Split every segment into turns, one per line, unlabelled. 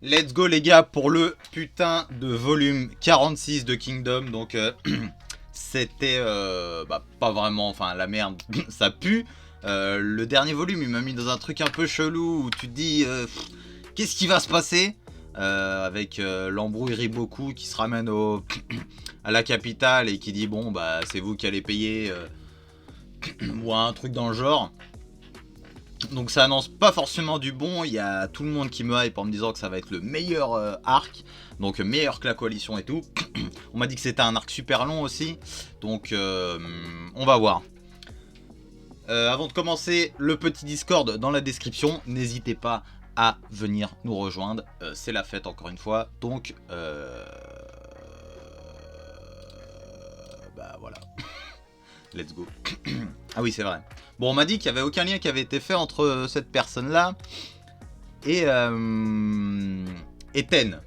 Let's go les gars pour le putain de volume 46 de Kingdom. Donc c'était pas vraiment, enfin la merde, ça pue. Le dernier volume il m'a mis dans un truc un peu chelou où tu te dis qu'est-ce qui va se passer avec l'embrouille Riboku qui se ramène à la capitale et qui dit bon bah c'est vous qui allez payer ou un truc dans le genre. Donc ça annonce pas forcément du bon, il y a tout le monde qui me hype en me disant que ça va être le meilleur arc, donc meilleur que la coalition et tout. On m'a dit que c'était un arc super long aussi, donc on va voir. Avant de commencer, le petit Discord dans la description, n'hésitez pas à venir nous rejoindre, c'est la fête encore une fois, donc bah voilà, let's go. Ah oui c'est vrai. Bon, on m'a dit qu'il n'y avait aucun lien qui avait été fait entre cette personne-là et Ten.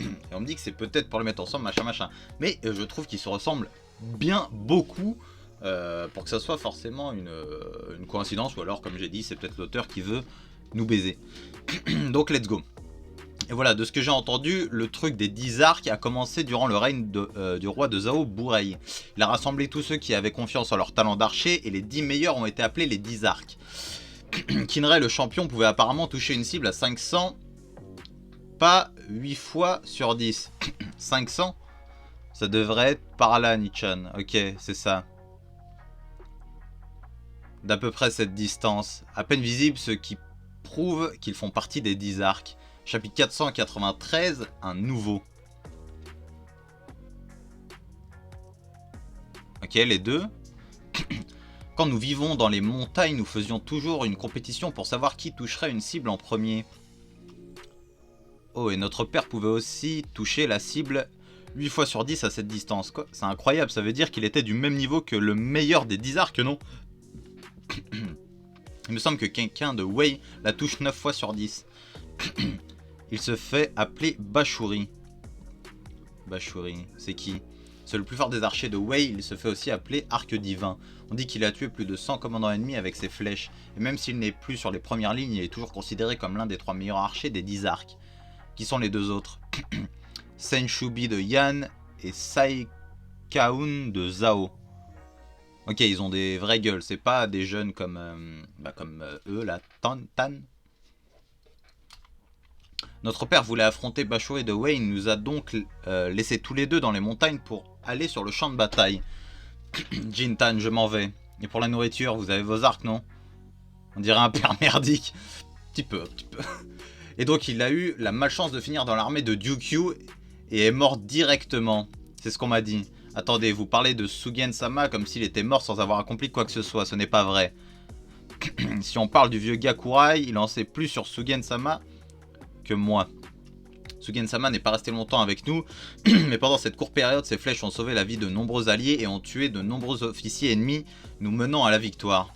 Et on me dit que c'est peut-être pour le mettre ensemble, machin. Mais je trouve qu'ils se ressemblent bien beaucoup pour que ça soit forcément une coïncidence. Ou alors, comme j'ai dit, c'est peut-être l'auteur qui veut nous baiser. Donc, let's go. Et voilà, de ce que j'ai entendu, le truc des 10 arcs a commencé durant le règne du roi de Zhao Bourei. Il a rassemblé tous ceux qui avaient confiance en leur talent d'archer et les 10 meilleurs ont été appelés les 10 arcs. Kinray, le champion, pouvait apparemment toucher une cible à 500, pas 8 fois sur 10. 500 ça devrait être par là, Nichan. Ok, c'est ça. D'à peu près cette distance. À peine visible, ce qui prouve qu'ils font partie des 10 arcs. Chapitre 493, un nouveau. Ok, les deux. Quand nous vivons dans les montagnes, nous faisions toujours une compétition pour savoir qui toucherait une cible en premier. Oh, et notre père pouvait aussi toucher la cible 8 fois sur 10 à cette distance. C'est incroyable, ça veut dire qu'il était du même niveau que le meilleur des 10 arcs, non? Il me semble que quelqu'un de Wei la touche 9 fois sur 10. Il se fait appeler Bashuri. Bashuri, c'est qui? C'est le plus fort des archers de Wei, il se fait aussi appeler Arc Divin. On dit qu'il a tué plus de 100 commandants ennemis avec ses flèches. Et même s'il n'est plus sur les premières lignes, il est toujours considéré comme l'un des 3 meilleurs archers des 10 arcs. Qui sont les deux autres? Senshubi de Yan et Saikaun de Zhao. Ok, ils ont des vraies gueules, c'est pas des jeunes comme, eux, la Tan. Notre père voulait affronter Bashuri de Wei, il nous a donc laissés tous les deux dans les montagnes pour aller sur le champ de bataille. Jintan, je m'en vais. Et pour la nourriture, vous avez vos arcs, non? On dirait un père merdique. Petit peu. Et donc il a eu la malchance de finir dans l'armée de Ryukyu et est mort directement. C'est ce qu'on m'a dit. Attendez, vous parlez de Sugen-sama comme s'il était mort sans avoir accompli quoi que ce soit. Ce n'est pas vrai. Si on parle du vieux Gakurai, il en sait plus sur Sugen-sama que moi. Sugen-sama n'est pas resté longtemps avec nous, mais pendant cette courte période, ses flèches ont sauvé la vie de nombreux alliés et ont tué de nombreux officiers ennemis, nous menant à la victoire.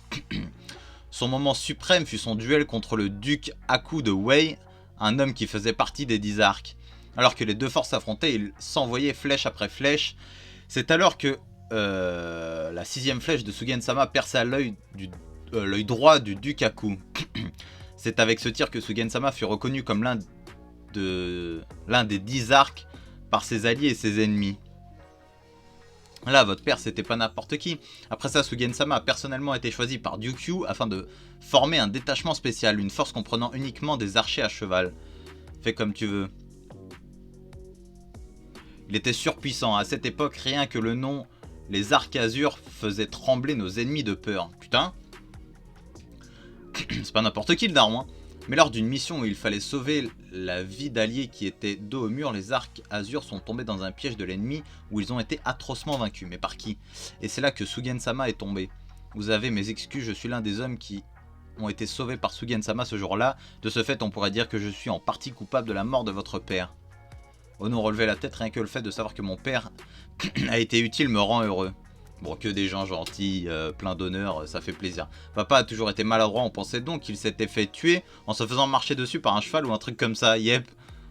Son moment suprême fut son duel contre le duc Aku de Wei, un homme qui faisait partie des 10 arcs. Alors que les deux forces s'affrontaient, il s'envoyait flèche après flèche. C'est alors que la 6ème flèche de Sugen-sama perça l'œil droit du duc Aku. C'est avec ce tir que Sugen-sama fut reconnu comme l'un des 10 arcs par ses alliés et ses ennemis. Là, votre père, c'était pas n'importe qui. Après ça, Sugen-sama a personnellement été choisi par Ryukyu afin de former un détachement spécial, une force comprenant uniquement des archers à cheval. Fais comme tu veux. Il était surpuissant. À cette époque, rien que le nom, les arcs azur, faisait trembler nos ennemis de peur. Putain. C'est pas n'importe qui le daron, hein. Mais lors d'une mission où il fallait sauver la vie d'alliés qui étaient dos au mur, les arcs azur sont tombés dans un piège de l'ennemi où ils ont été atrocement vaincus. Mais par qui? Et c'est là que Sugen-sama est tombé. Vous avez mes excuses, je suis l'un des hommes qui ont été sauvés par Sugen-sama ce jour-là. De ce fait, on pourrait dire que je suis en partie coupable de la mort de votre père. Oh non, relevez la tête, rien que le fait de savoir que mon père a été utile me rend heureux. Bon, que des gens gentils, plein d'honneur, ça fait plaisir. Papa a toujours été maladroit, on pensait donc qu'il s'était fait tuer en se faisant marcher dessus par un cheval ou un truc comme ça, yep.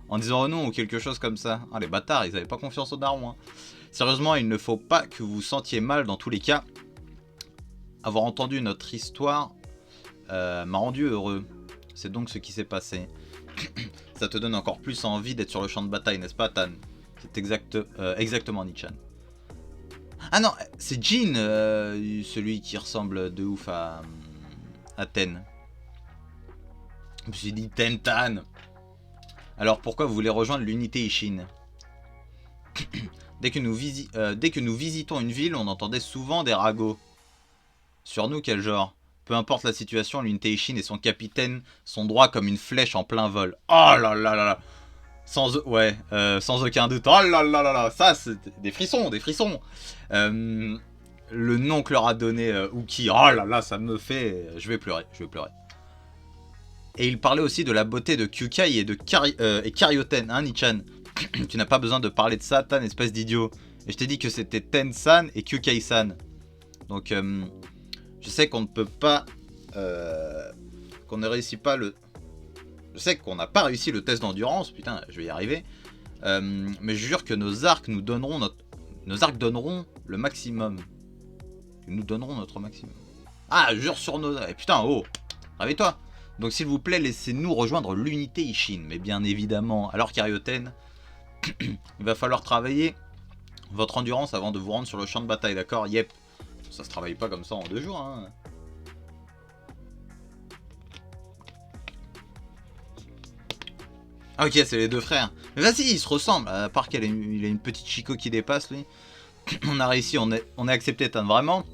En disant oh non ou quelque chose comme ça. Ah les bâtards, ils avaient pas confiance au daron, hein. Sérieusement, il ne faut pas que vous vous sentiez mal dans tous les cas. Avoir entendu notre histoire m'a rendu heureux. C'est donc ce qui s'est passé. Ça te donne encore plus envie d'être sur le champ de bataille, n'est-ce pas, Tan? C'est exactement Nichan. Ah non, c'est Jin, celui qui ressemble de ouf à Ten. Je me suis dit Tan. Alors pourquoi vous voulez rejoindre l'unité Ishin? Dès que nous visitons une ville, on entendait souvent des ragots. Sur nous, quel genre? Peu importe la situation, l'unité Ishin et son capitaine sont droits comme une flèche en plein vol. Oh là là là là. Sans aucun doute. Oh là là là là. Ça, c'est des frissons, des frissons. Le nom que leur a donné Uki. Oh là là, ça me fait... Je vais pleurer, je vais pleurer. Et il parlait aussi de la beauté de Kyukai et de Karyoten, hein, Nichan? Tu n'as pas besoin de parler de ça, Tan, espèce d'idiot. Et je t'ai dit que c'était Ten-san et Kyukai-san. Donc, je sais qu'on ne peut pas... qu'on ne réussit pas le... Je sais qu'on n'a pas réussi le test d'endurance, putain, je vais y arriver. Mais je jure que nos arcs nous donneront nos arcs donneront le maximum. Nous donnerons notre maximum. Ah, jure sur nos... Eh, putain, oh, réveille-toi. Donc s'il vous plaît, laissez-nous rejoindre l'unité Ishin. Mais bien évidemment, alors Karyoten, il va falloir travailler votre endurance avant de vous rendre sur le champ de bataille, d'accord? Yep. Ça se travaille pas comme ça en 2 jours, hein. Ah ok, c'est les 2 frères. Mais vas-y, ils se ressemblent. À part qu'il a une petite chico qui dépasse, lui. On a réussi, on est accepté, Tan. Vraiment,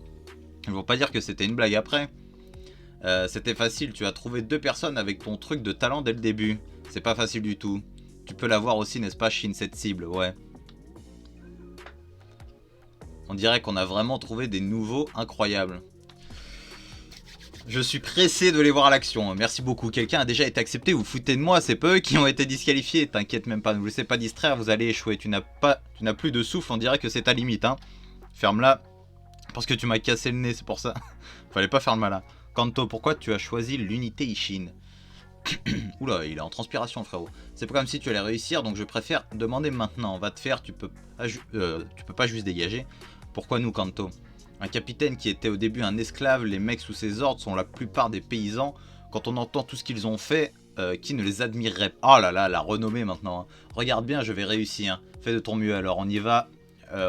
je ne veux pas dire que c'était une blague après. C'était facile, tu as trouvé 2 personnes avec ton truc de talent dès le début. C'est pas facile du tout. Tu peux l'avoir aussi, n'est-ce pas, Shin, cette cible? Ouais. On dirait qu'on a vraiment trouvé des nouveaux incroyables. Je suis pressé de les voir à l'action. Merci beaucoup. Quelqu'un a déjà été accepté. Vous foutez de moi. C'est pas eux qui ont été disqualifiés. T'inquiète même pas. Ne vous laissez pas distraire. Vous allez échouer. Tu n'as plus de souffle. On dirait que c'est ta limite. Hein. Ferme-la. Parce que tu m'as cassé le nez. C'est pour ça. Fallait pas faire le malin. Kanto, pourquoi tu as choisi l'unité Ishin? Oula, il est en transpiration, frérot. C'est pas comme si tu allais réussir. Donc je préfère demander maintenant. Va te faire. Tu peux pas juste dégager. Pourquoi nous, Kanto? Un capitaine qui était au début un esclave, les mecs sous ses ordres sont la plupart des paysans. Quand on entend tout ce qu'ils ont fait, qui ne les admirerait pas? Oh là là, la renommée maintenant. Hein. Regarde bien, je vais réussir. Fais de ton mieux alors, on y va.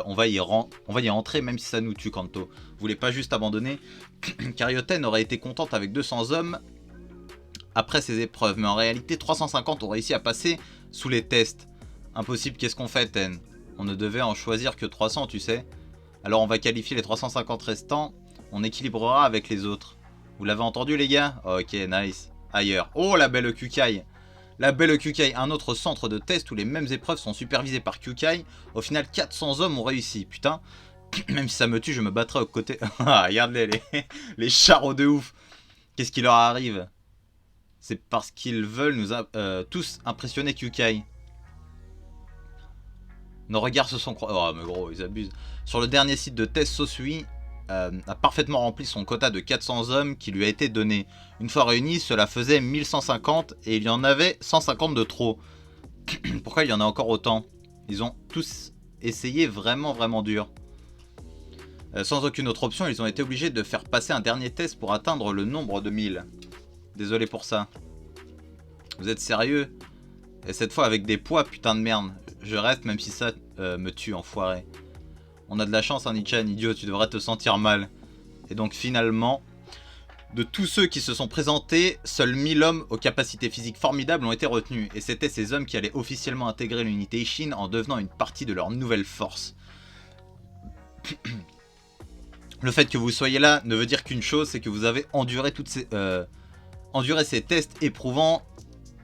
On va y entrer même si ça nous tue, Kanto. Vous voulez pas juste abandonner? Karyoten aurait été contente avec 200 hommes après ces épreuves. Mais en réalité, 350 ont réussi à passer sous les tests. Impossible, qu'est-ce qu'on fait, Ten? On ne devait en choisir que 300, tu sais. Alors on va qualifier les 350 restants, on équilibrera avec les autres. Vous l'avez entendu les gars? Ok, nice. Ailleurs. Oh la belle Kyukai. La belle Kyukai, un autre centre de test où les mêmes épreuves sont supervisées par Kyukai. Au final 400 hommes ont réussi, putain. Même si ça me tue, je me battrai aux côtés. Regarde-les, les charros de ouf. Qu'est-ce qui leur arrive? C'est parce qu'ils veulent nous tous impressionner Kyukai. Nos regards se sont croisés. Oh mais gros, ils abusent. Sur le dernier site de test, Sosui a parfaitement rempli son quota de 400 hommes qui lui a été donné. Une fois réunis, cela faisait 1150 et il y en avait 150 de trop. Pourquoi il y en a encore autant? Ils ont tous essayé vraiment dur. Sans aucune autre option, ils ont été obligés de faire passer un dernier test pour atteindre le nombre de 1000. Désolé pour ça. Vous êtes sérieux? Et cette fois avec des poids, putain de merde. Je reste même si ça me tue, enfoiré. On a de la chance, hein, Nichan, idiot, tu devrais te sentir mal. Et donc finalement, de tous ceux qui se sont présentés, seuls 1000 hommes aux capacités physiques formidables ont été retenus. Et c'était ces hommes qui allaient officiellement intégrer l'unité Ishin en devenant une partie de leur nouvelle force. Le fait que vous soyez là ne veut dire qu'une chose, c'est que vous avez enduré ces tests éprouvants,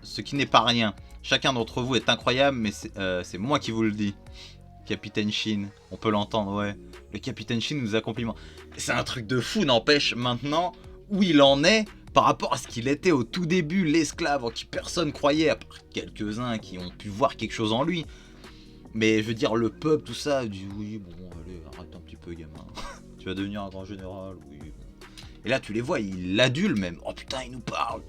ce qui n'est pas rien. Chacun d'entre vous est incroyable, mais c'est moi qui vous le dis. Capitaine Shin, on peut l'entendre, ouais. Le Capitaine Shin nous a complimenté. C'est un truc de fou, n'empêche, maintenant, où il en est par rapport à ce qu'il était au tout début, l'esclave en qui personne croyait, à part quelques-uns qui ont pu voir quelque chose en lui. Mais je veux dire, le peuple, tout ça, dit oui, bon, allez, arrête un petit peu, gamin. Tu vas devenir un grand général, oui. Bon. Et là, tu les vois, il l'adule même. Oh putain, il nous parle.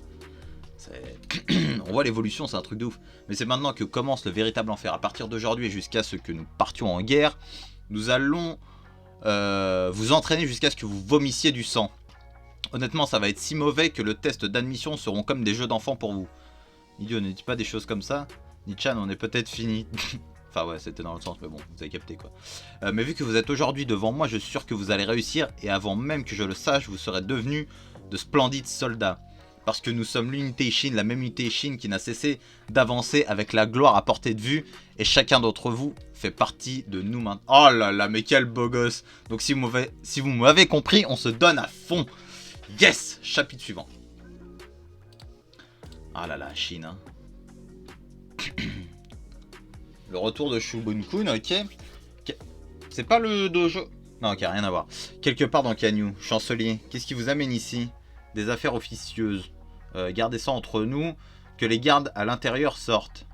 On voit l'évolution, c'est un truc de ouf. Mais c'est maintenant que commence le véritable enfer. À partir d'aujourd'hui et jusqu'à ce que nous partions en guerre, nous allons vous entraîner jusqu'à ce que vous vomissiez du sang. Honnêtement, ça va être si mauvais que le test d'admission seront comme des jeux d'enfants pour vous. Idiot, ne dites pas des choses comme ça. Nichan, on est peut-être fini. Enfin ouais, c'était dans le sens, mais bon, vous avez capté quoi. Mais vu que vous êtes aujourd'hui devant moi, je suis sûr que vous allez réussir. Et avant même que je le sache, vous serez devenus de splendides soldats. Parce que nous sommes l'unité Ishin, la même unité Ishin qui n'a cessé d'avancer avec la gloire à portée de vue. Et chacun d'entre vous fait partie de nous maintenant. Oh là là, mais quel beau gosse. Donc si vous m'avez compris, on se donne à fond. Yes. Chapitre suivant. Ah là là, Chine. Hein. Le retour de Shubun-kun, ok. C'est pas le dojo. Non, ok, rien à voir. Quelque part dans Kanyu, chancelier, qu'est-ce qui vous amène ici? Des affaires officieuses. Gardez ça entre nous, que les gardes à l'intérieur sortent.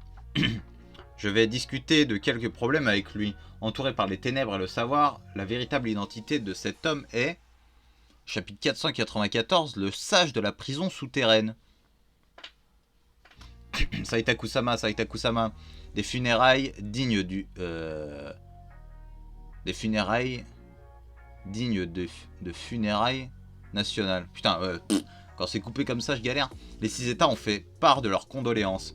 Je vais discuter de quelques problèmes avec lui. Entouré par les ténèbres et le savoir, la véritable identité de cet homme est... Chapitre 494, le sage de la prison souterraine. Saitaku-sama, Saitaku-sama. Des funérailles dignes du... Des funérailles dignes de funérailles nationales. Putain, quand c'est coupé comme ça, je galère. Les 6 États ont fait part de leurs condoléances.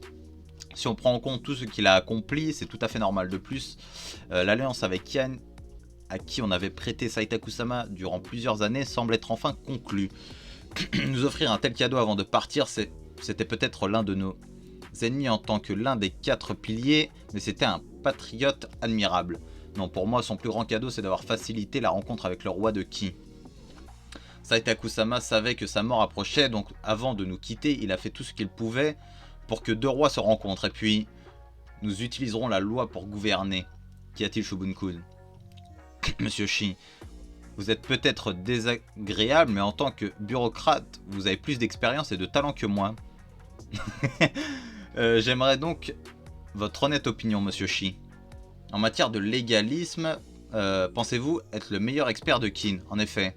Si on prend en compte tout ce qu'il a accompli, c'est tout à fait normal. De plus, l'alliance avec Kian, à qui on avait prêté Saitaku-sama durant plusieurs années, semble être enfin conclue. Nous offrir un tel cadeau avant de partir, c'était peut-être l'un de nos ennemis en tant que l'un des 4 piliers, mais c'était un patriote admirable. Non, pour moi, son plus grand cadeau, c'est d'avoir facilité la rencontre avec le roi de Ki. Saitaku-sama savait que sa mort approchait, donc avant de nous quitter, il a fait tout ce qu'il pouvait pour que 2 rois se rencontrent. Et puis, nous utiliserons la loi pour gouverner. Qu'y a-t-il, Shubun-kun? Monsieur Shi, vous êtes peut-être désagréable, mais en tant que bureaucrate, vous avez plus d'expérience et de talent que moi. J'aimerais donc votre honnête opinion, Monsieur Shi. En matière de légalisme, pensez-vous être le meilleur expert de Kin? En effet.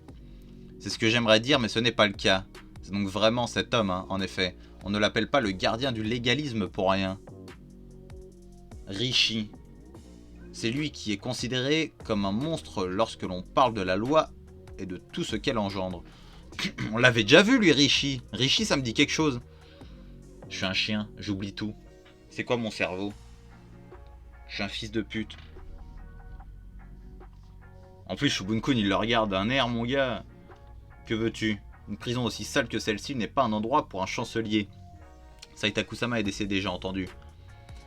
C'est ce que j'aimerais dire, mais ce n'est pas le cas. C'est donc vraiment cet homme, hein, en effet. On ne l'appelle pas le gardien du légalisme pour rien. Rishi. C'est lui qui est considéré comme un monstre lorsque l'on parle de la loi et de tout ce qu'elle engendre. On l'avait déjà vu, lui, Rishi. Rishi, ça me dit quelque chose. Je suis un chien, j'oublie tout. C'est quoi mon cerveau? Je suis un fils de pute. En plus, Shubun-kun, il le regarde d'un air, mon gars. Que veux-tu? Une prison aussi sale que celle-ci n'est pas un endroit pour un chancelier. Saitaku-sama est décédé, j'ai entendu.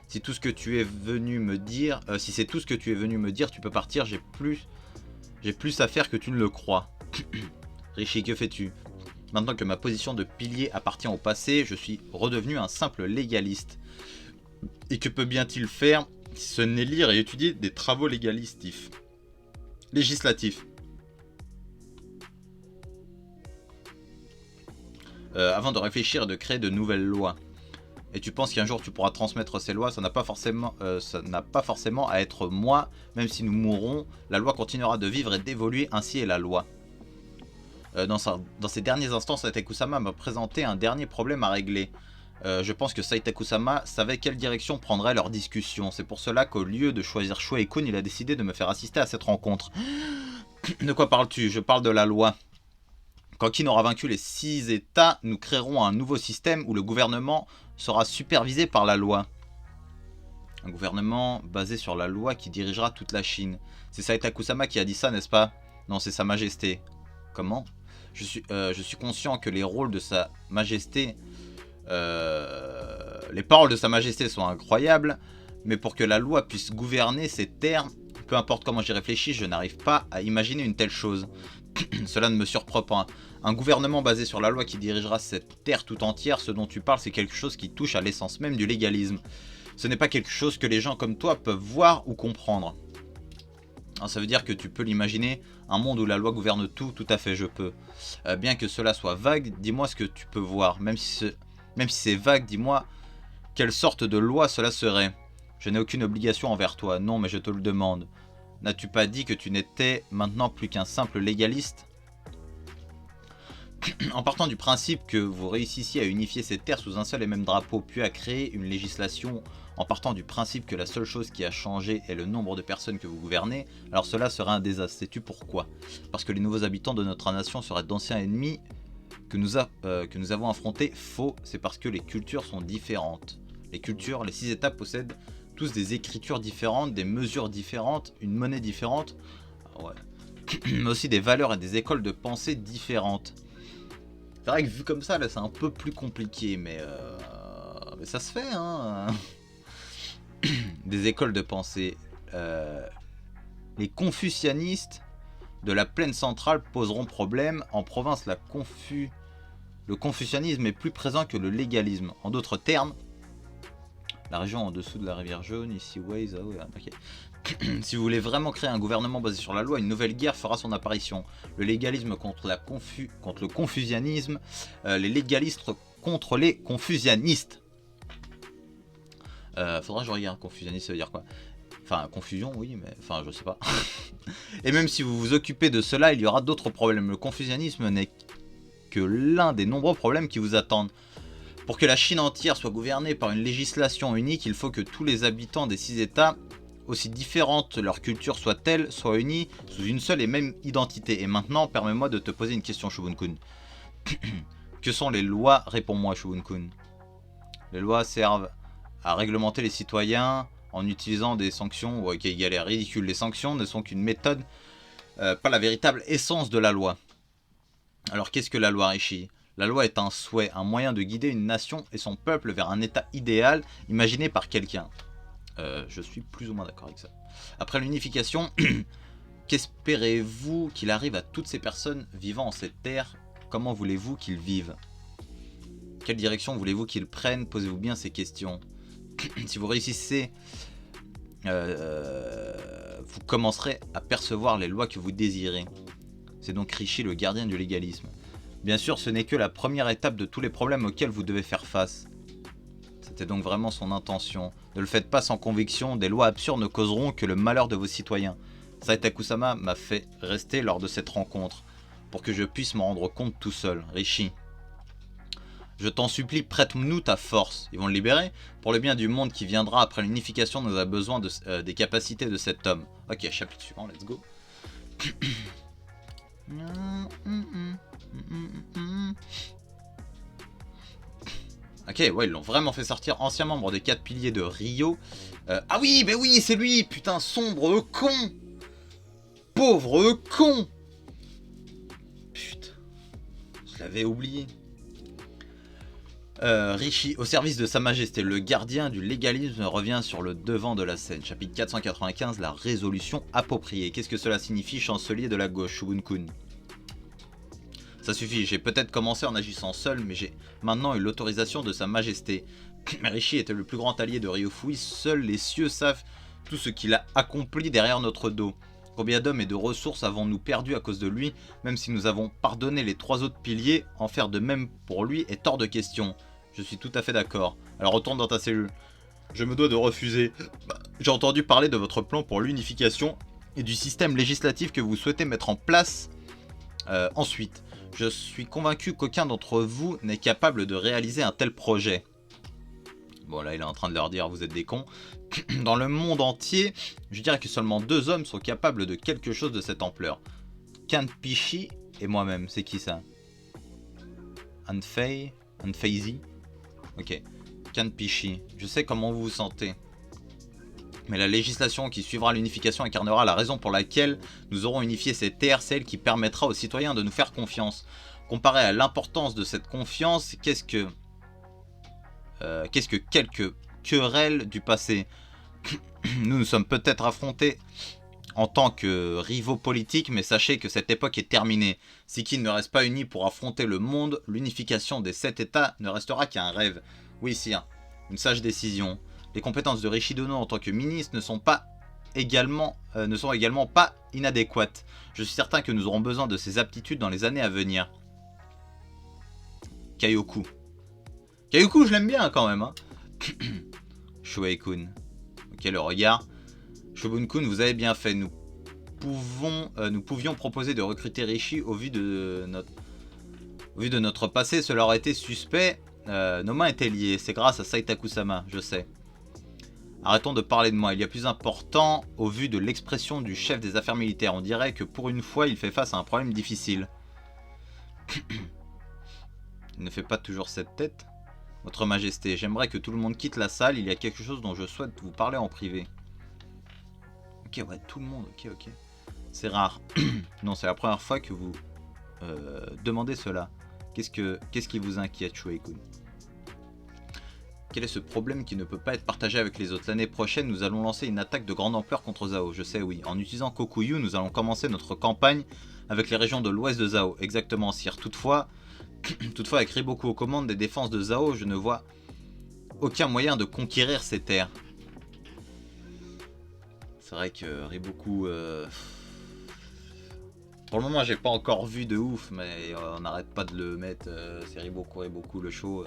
Si tout ce que tu es venu me dire... si c'est tout ce que tu es venu me dire, tu peux partir, j'ai plus à faire que tu ne le crois. Rishi, que fais-tu? Maintenant que ma position de pilier appartient au passé, je suis redevenu un simple légaliste. Et que peut bien-il faire si ce n'est lire et étudier des travaux législatifs? Avant de réfléchir et de créer de nouvelles lois. Et tu penses qu'un jour tu pourras transmettre ces lois? Ça n'a pas forcément à être moi. Même si nous mourrons, la loi continuera de vivre et d'évoluer, ainsi est la loi. Dans ces derniers instants, Saitaku-sama m'a présenté un dernier problème à régler. Je pense que Saitaku-sama savait quelle direction prendrait leur discussion. C'est pour cela qu'au lieu de choisir Shuei-kun, il a décidé de me faire assister à cette rencontre. De quoi parles-tu? Je parle de la loi. Quand Kin aura vaincu les 6 États, nous créerons un nouveau système où le gouvernement sera supervisé par la loi. Un gouvernement basé sur la loi qui dirigera toute la Chine. C'est Saitaku-sama qui a dit ça, n'est-ce pas? Non, c'est Sa Majesté. Comment? Je suis conscient que les rôles de Sa Majesté... les paroles de Sa Majesté sont incroyables, mais pour que la loi puisse gouverner ces terres, peu importe comment j'y réfléchis, je n'arrive pas à imaginer une telle chose. Cela ne me surprend pas. Un gouvernement basé sur la loi qui dirigera cette terre tout entière, ce dont tu parles, c'est quelque chose qui touche à l'essence même du légalisme. Ce n'est pas quelque chose que les gens comme toi peuvent voir ou comprendre. Alors, ça veut dire que tu peux l'imaginer, un monde où la loi gouverne tout à fait, je peux. Bien que cela soit vague, dis-moi ce que tu peux voir. Même si c'est vague, dis-moi quelle sorte de loi cela serait. Je n'ai aucune obligation envers toi, non, mais je te le demande. N'as-tu pas dit que tu n'étais maintenant plus qu'un simple légaliste? En partant du principe que vous réussissiez à unifier ces terres sous un seul et même drapeau, puis à créer une législation en partant du principe que la seule chose qui a changé est le nombre de personnes que vous gouvernez, alors cela serait un désastre. Sais-tu pourquoi? Parce que les nouveaux habitants de notre nation seraient d'anciens ennemis que nous avons affrontés. Faux, c'est parce que les cultures sont différentes. Les 6 États possèdent tous des écritures différentes, des mesures différentes, une monnaie différente, ouais. Mais aussi des valeurs et des écoles de pensée différentes. C'est vrai que vu comme ça, là, c'est un peu plus compliqué, mais ça se fait, hein. Des écoles de pensée. Les confucianistes de la plaine centrale poseront problème. En province, le confucianisme est plus présent que le légalisme. En d'autres termes, la région en dessous de la rivière Jaune, ici Waze, ah ouais, ok. Si vous voulez vraiment créer un gouvernement basé sur la loi, une nouvelle guerre fera son apparition. Le légalisme contre le confucianisme, les légalistes contre les confucianistes. Faudra que je regarde, confucianiste ça veut dire quoi? Enfin, confusion, oui, mais enfin, je sais pas. Et même si vous vous occupez de cela, il y aura d'autres problèmes. Le confucianisme n'est que l'un des nombreux problèmes qui vous attendent. Pour que la Chine entière soit gouvernée par une législation unique, il faut que tous les habitants des 6 États, aussi différentes leur culture soit-elle, soient unis sous une seule et même identité. Et maintenant, permets-moi de te poser une question, Shubun-kun. Que sont les lois? Réponds-moi, Shubun-kun. Les lois servent à réglementer les citoyens en utilisant des sanctions. Ok, galère ridicule. Les sanctions ne sont qu'une méthode, pas la véritable essence de la loi. Alors qu'est-ce que la loi, Rishi? La loi est un souhait, un moyen de guider une nation et son peuple vers un état idéal imaginé par quelqu'un. Je suis plus ou moins d'accord avec ça. Après l'unification, qu'espérez-vous qu'il arrive à toutes ces personnes vivant en cette terre? Comment voulez-vous qu'ils vivent? Quelle direction voulez-vous qu'ils prennent? Posez-vous bien ces questions. Si vous réussissez, vous commencerez à percevoir les lois que vous désirez. C'est donc Rishi, le gardien du légalisme. Bien sûr, ce n'est que la première étape de tous les problèmes auxquels vous devez faire face. C'était donc vraiment son intention. Ne le faites pas sans conviction, des lois absurdes ne causeront que le malheur de vos citoyens. Saito Kusama m'a fait rester lors de cette rencontre, pour que je puisse m'en rendre compte tout seul. Rishi, je t'en supplie, prête-nous ta force. Ils vont le libérer. Pour le bien du monde qui viendra après l'unification, nous avons besoin des capacités de cet homme. Ok, chapitre suivant, let's go. Ok, ouais, ils l'ont vraiment fait sortir. Ancien membre des 4 piliers de Rio. Ah oui, mais oui, c'est lui. Putain, sombre con. Pauvre con. Putain, je l'avais oublié. Rishi, au service de sa majesté, le gardien du légalisme revient sur le devant de la scène. Chapitre 495, la résolution appropriée. Qu'est-ce que cela signifie, chancelier de la gauche, Shubun-kun? Ça suffit, j'ai peut-être commencé en agissant seul, mais j'ai maintenant eu l'autorisation de sa majesté. Rishi était le plus grand allié de Ryufui, seuls les cieux savent tout ce qu'il a accompli derrière notre dos. Combien d'hommes et de ressources avons-nous perdu à cause de lui? Même si nous avons pardonné les 3 autres piliers, en faire de même pour lui est hors de question. Je suis tout à fait d'accord. Alors retourne dans ta cellule. Je me dois de refuser. J'ai entendu parler de votre plan pour l'unification et du système législatif que vous souhaitez mettre en place ensuite. Je suis convaincu qu'aucun d'entre vous n'est capable de réaliser un tel projet. Bon, là, il est en train de leur dire, vous êtes des cons. Dans le monde entier, je dirais que seulement 2 hommes sont capables de quelque chose de cette ampleur. Kanpishi et moi-même. C'est qui ça? Anfeizi. Ok. Kanpishi. Je sais comment vous vous sentez. Mais la législation qui suivra l'unification incarnera la raison pour laquelle nous aurons unifié ces terres, celle qui permettra aux citoyens de nous faire confiance. Comparé à l'importance de cette confiance, qu'est-ce que quelques querelles du passé? Nous nous sommes peut-être affrontés en tant que rivaux politiques, mais sachez que cette époque est terminée. Si Qin ne reste pas uni pour affronter le monde, l'unification des 7 États ne restera qu'un rêve. Oui, sire, une sage décision. Les compétences de Rishi Dono en tant que ministre ne sont également pas inadéquates. Je suis certain que nous aurons besoin de ces aptitudes dans les années à venir. Kaioku. Kaioku, je l'aime bien quand même. Hein. Shuei-kun. Ok, le regard. Shobun-kun, vous avez bien fait. Nous pouvions proposer de recruter Rishi au vu de notre... Au vu de notre passé, cela aurait été suspect. Nos mains étaient liées. C'est grâce à Saitaku-sama, je sais. Arrêtons de parler de moi. Il y a plus important au vu de l'expression du chef des affaires militaires. On dirait que pour une fois, il fait face à un problème difficile. Il ne fait pas toujours cette tête. Votre Majesté, j'aimerais que tout le monde quitte la salle. Il y a quelque chose dont je souhaite vous parler en privé. Ok, ouais, tout le monde. Ok. C'est rare. Non, c'est la première fois que vous demandez cela. Qu'est-ce qui vous inquiète, Shuei-kun? Quel est ce problème qui ne peut pas être partagé avec les autres? L'année prochaine, nous allons lancer une attaque de grande ampleur contre Zhao. Je sais, oui. En utilisant Kokuyu, nous allons commencer notre campagne avec les régions de l'ouest de Zhao. Exactement, sire. Toutefois, avec Riboku aux commandes des défenses de Zhao, je ne vois aucun moyen de conquérir ces terres. C'est vrai que Riboku... Pour le moment, j'ai pas encore vu de ouf, mais on n'arrête pas de le mettre. C'est Riboku le show.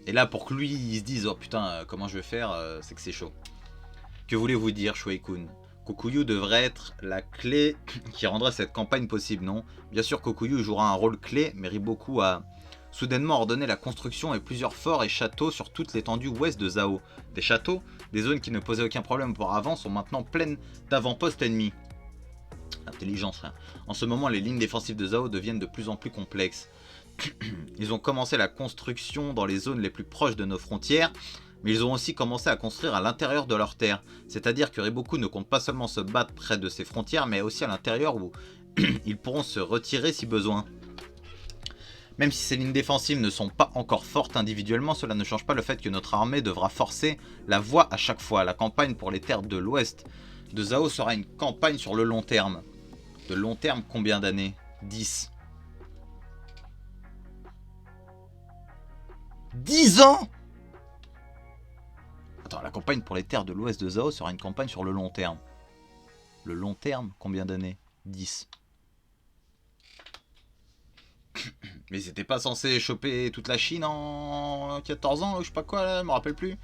Et là, pour que lui, il se dise, oh putain, comment je vais faire, c'est que c'est chaud. Que voulez-vous dire, Shuei-kun? Kokuyu devrait être la clé qui rendrait cette campagne possible, non? Bien sûr, Kokuyu jouera un rôle clé, mais Riboku a soudainement ordonné la construction de plusieurs forts et châteaux sur toute l'étendue ouest de Zhao. Des châteaux, des zones qui ne posaient aucun problème auparavant, sont maintenant pleines d'avant-postes ennemis. Intelligence, rien. En ce moment, les lignes défensives de Zhao deviennent de plus en plus complexes. Ils ont commencé la construction dans les zones les plus proches de nos frontières, mais ils ont aussi commencé à construire à l'intérieur de leurs terres. C'est-à-dire que Riboku ne compte pas seulement se battre près de ses frontières, mais aussi à l'intérieur où ils pourront se retirer si besoin. Même si ces lignes défensives ne sont pas encore fortes individuellement, cela ne change pas le fait que notre armée devra forcer la voie à chaque fois. La campagne pour les terres de l'ouest de Zhao sera une campagne sur le long terme. De long terme, combien d'années? 10. 10 ans? Attends, la campagne pour les terres de l'ouest de Zhao sera une campagne sur le long terme. Le long terme, combien d'années? 10. Mais ils étaient pas censés choper toute la Chine en 14 ans, je sais pas quoi, là, je me rappelle plus.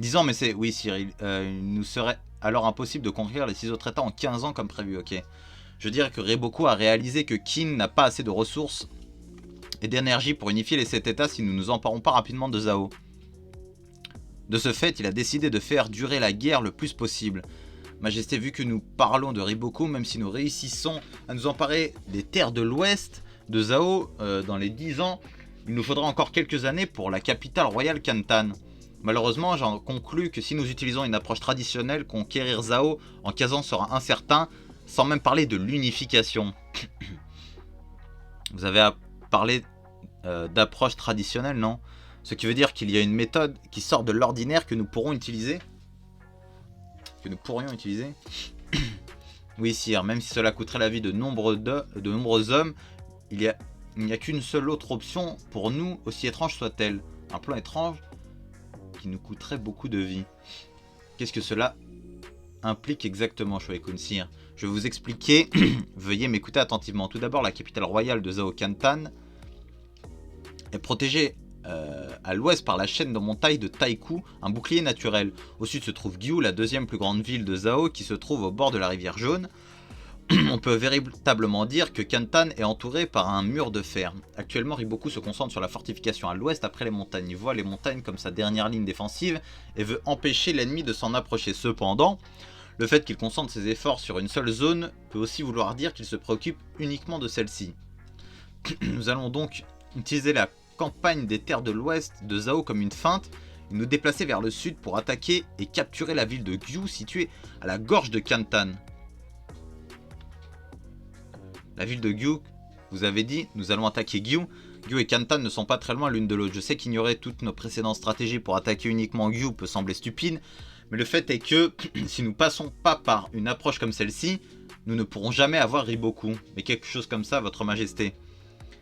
10 ans, mais c'est... Oui, Cyril, il nous serait alors impossible de conquérir les 6 autres états en 15 ans comme prévu, ok. Je dirais que Riboku a réalisé que Qin n'a pas assez de ressources et d'énergie pour unifier les 7 états si nous ne nous emparons pas rapidement de Zhao. De ce fait, il a décidé de faire durer la guerre le plus possible. Majesté, vu que nous parlons de Riboku, même si nous réussissons à nous emparer des terres de l'ouest de Zhao dans les 10 ans, il nous faudra encore quelques années pour la capitale royale Kantan. Malheureusement, j'en conclus que si nous utilisons une approche traditionnelle, conquérir Zhao en 15 ans sera incertain, sans même parler de l'unification. Vous avez parlé d'approche traditionnelle, non? Ce qui veut dire qu'il y a une méthode qui sort de l'ordinaire que nous pourrons utiliser. Que nous pourrions utiliser. Oui, sire, même si cela coûterait la vie de nombreux hommes, il n'y a qu'une seule autre option pour nous, aussi étrange soit-elle. Un plan étrange qui nous coûterait beaucoup de vie. Qu'est-ce que cela implique exactement, Shuei-kun, sire? Je vais vous expliquer. Veuillez m'écouter attentivement. Tout d'abord, la capitale royale de Zhao Kantan est protégée à l'ouest par la chaîne de montagnes de Taikou, un bouclier naturel. Au sud se trouve Gyu, la deuxième plus grande ville de Zhao, qui se trouve au bord de la rivière Jaune. On peut véritablement dire que Kantan est entouré par un mur de fer. Actuellement, Riboku se concentre sur la fortification à l'ouest après les montagnes. Il voit les montagnes comme sa dernière ligne défensive et veut empêcher l'ennemi de s'en approcher. Cependant, le fait qu'il concentre ses efforts sur une seule zone peut aussi vouloir dire qu'il se préoccupe uniquement de celle-ci. Nous allons donc utiliser la campagne des terres de l'ouest de Zhao comme une feinte et nous déplacer vers le sud pour attaquer et capturer la ville de Gyu située à la gorge de Kantan. La ville de Gyu, vous avez dit, nous allons attaquer Gyu. Gyu et Kantan ne sont pas très loin l'une de l'autre. Je sais qu'ignorer toutes nos précédentes stratégies pour attaquer uniquement Gyu peut sembler stupide, mais le fait est que si nous passons pas par une approche comme celle-ci, nous ne pourrons jamais avoir Riboku. Mais quelque chose comme ça, votre majesté.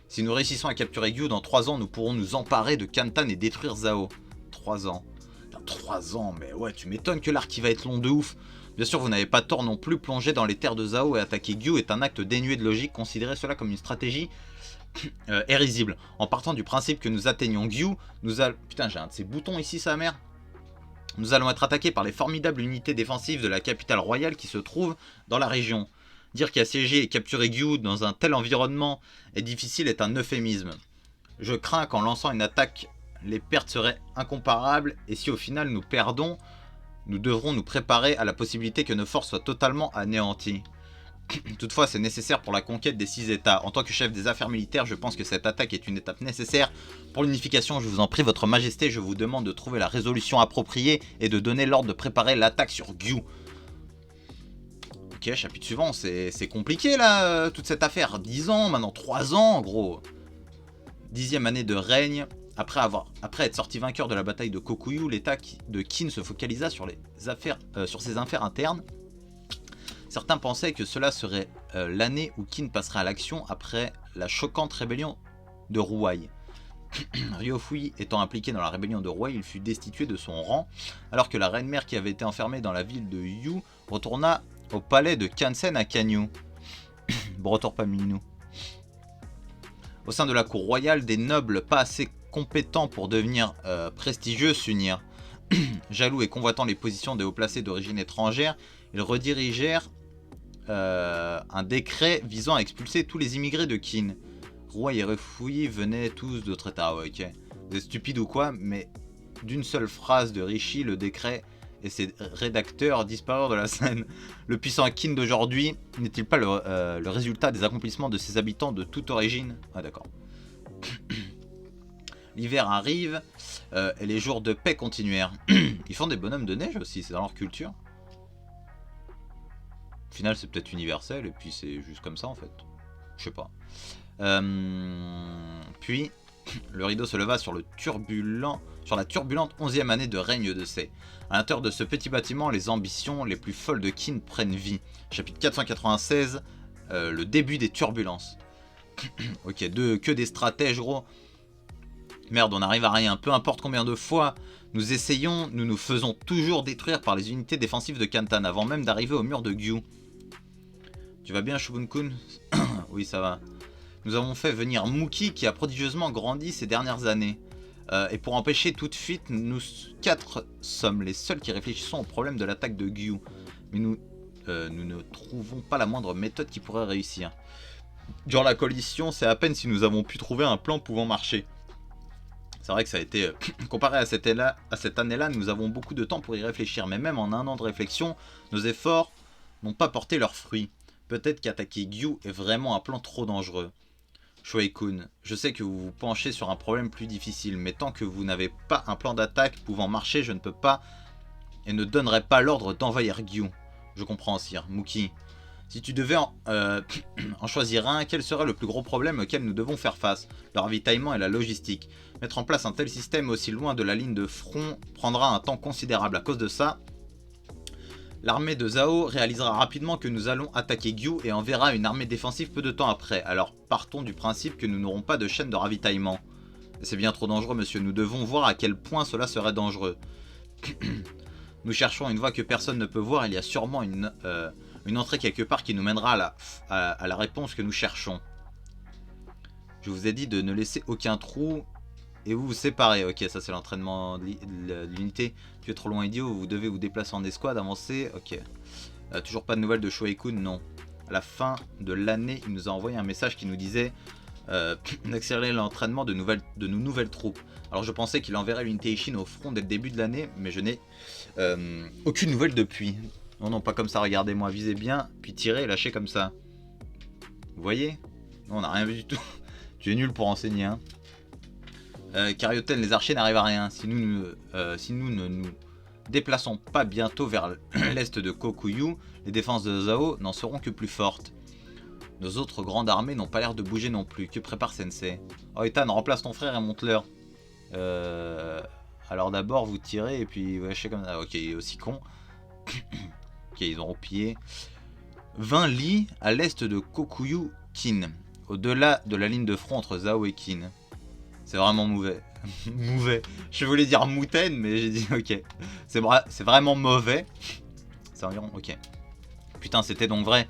Si nous réussissons à capturer Gyu, dans 3 ans, nous pourrons nous emparer de Kantan et détruire Zhao. 3 ans. Dans 3 ans, mais ouais, tu m'étonnes que l'arc va être long de ouf. Bien sûr, vous n'avez pas tort non plus, plonger dans les terres de Zhao et attaquer Gyu est un acte dénué de logique, considérez cela comme une stratégie risible. En partant du principe que nous atteignons Gyu, nous allons... Putain, j'ai un de ces boutons ici, sa mère. Nous allons être attaqués par les formidables unités défensives de la capitale royale qui se trouve dans la région. Dire qu'assiéger et capturer Gyu dans un tel environnement est difficile est un euphémisme. Je crains qu'en lançant une attaque, les pertes seraient incomparables et si au final nous perdons, nous devrons nous préparer à la possibilité que nos forces soient totalement anéanties. Toutefois, c'est nécessaire pour la conquête des 6 États. En tant que chef des affaires militaires, je pense que cette attaque est une étape nécessaire pour l'unification. Je vous en prie, votre majesté, je vous demande de trouver la résolution appropriée et de donner l'ordre de préparer l'attaque sur Gyu. Ok, chapitre suivant, c'est compliqué là, toute cette affaire. 10 ans, maintenant 3 ans, en gros. 10e année de règne. Après être sorti vainqueur de la bataille de Kokuyu, l'état de Qin se focalisa sur ses affaires internes. Certains pensaient que cela serait l'année où Qin passerait à l'action après la choquante rébellion de Ruai. Ryofui étant impliqué dans la rébellion de Ruai, il fut destitué de son rang, alors que la reine-mère qui avait été enfermée dans la ville de Yu retourna au palais de Kansen à Kanyu. Bon retour pas Minou. Au sein de la cour royale, des nobles pas assez compétents pour devenir prestigieux s'unirent. Jaloux et convoitant les positions des hauts placés d'origine étrangère, ils redirigèrent un décret visant à expulser tous les immigrés de Qin. Ruai et Ryofui venaient tous d'autres états. Ah ouais, ok. Vous êtes stupides ou quoi? Mais d'une seule phrase de Rishi, le décret et ses rédacteurs disparurent de la scène. Le puissant Qin d'aujourd'hui n'est-il pas le résultat des accomplissements de ses habitants de toute origine? Ah d'accord. L'hiver arrive et les jours de paix continuèrent. Ils font des bonhommes de neige aussi, c'est dans leur culture. Au final, c'est peut-être universel et puis c'est juste comme ça en fait. Je sais pas. Puis, le rideau se leva sur la turbulente 11e année de règne de Sei. À l'intérieur de ce petit bâtiment, les ambitions les plus folles de Qin prennent vie. Chapitre 496, le début des turbulences. Ok, que des stratèges gros. Merde, on n'arrive à rien. Peu importe combien de fois nous essayons, nous nous faisons toujours détruire par les unités défensives de Kantan avant même d'arriver au mur de Gyu. Tu vas bien, Shubun-kun? Oui, ça va. Nous avons fait venir Muki qui a prodigieusement grandi ces dernières années. Et pour empêcher toute fuite, nous 4 sommes les seuls qui réfléchissons au problème de l'attaque de Gyu. Mais nous ne trouvons pas la moindre méthode qui pourrait réussir. Durant la coalition, c'est à peine si nous avons pu trouver un plan pouvant marcher. C'est vrai que ça a été... comparé à cette année-là, nous avons beaucoup de temps pour y réfléchir. Mais même en un an de réflexion, nos efforts n'ont pas porté leurs fruits. Peut-être qu'attaquer Gyu est vraiment un plan trop dangereux. Shuei-kun, je sais que vous vous penchez sur un problème plus difficile, mais tant que vous n'avez pas un plan d'attaque pouvant marcher, je ne peux pas et ne donnerai pas l'ordre d'envahir Gyu. Je comprends, sire. Muki, si tu devais en choisir un, quel serait le plus gros problème auquel nous devons faire face? Le ravitaillement et la logistique. Mettre en place un tel système aussi loin de la ligne de front prendra un temps considérable. À cause de ça, l'armée de Zhao réalisera rapidement que nous allons attaquer Gyu et enverra une armée défensive peu de temps après. Alors partons du principe que nous n'aurons pas de chaîne de ravitaillement. C'est bien trop dangereux, monsieur. Nous devons voir à quel point cela serait dangereux. Nous cherchons une voie que personne ne peut voir. Il y a sûrement une entrée quelque part qui nous mènera à la réponse que nous cherchons. Je vous ai dit de ne laisser aucun trou et vous vous séparez. Ok, ça c'est l'entraînement de l'unité. Tu es trop loin, idiot. Vous devez vous déplacer en escouade, avancer. Ok. Toujours pas de nouvelles de Shuei-kun, non. À la fin de l'année, il nous a envoyé un message qui nous disait d'accélérer l'entraînement de nos nouvelles troupes. Alors je pensais qu'il enverrait l'unité Ishin au front dès le début de l'année, mais je n'ai aucune nouvelle depuis. Non, non, pas comme ça, regardez-moi, visez bien, puis tirez et lâchez comme ça. Vous voyez? Non, on n'a rien vu du tout. Tu es nul pour enseigner, hein. Karyoten, les archers n'arrivent à rien. Si nous ne nous déplaçons pas bientôt vers l'est de Kokuyu, les défenses de Zhao n'en seront que plus fortes. Nos autres grandes armées n'ont pas l'air de bouger non plus. Que prépare Sensei? Oh, Ethan, remplace ton frère et monte-leur. Alors d'abord, vous tirez et puis vous lâchez comme ça. Ok, il est aussi con. Ok, ils ont replié. 20 lits à l'est de Kokuyu Qin, au-delà de la ligne de front entre Zhao et Qin. C'est vraiment mauvais. Mauvais. Je voulais dire moutaine, mais j'ai dit ok. C'est vraiment mauvais. C'est environ... Ok. Putain, c'était donc vrai.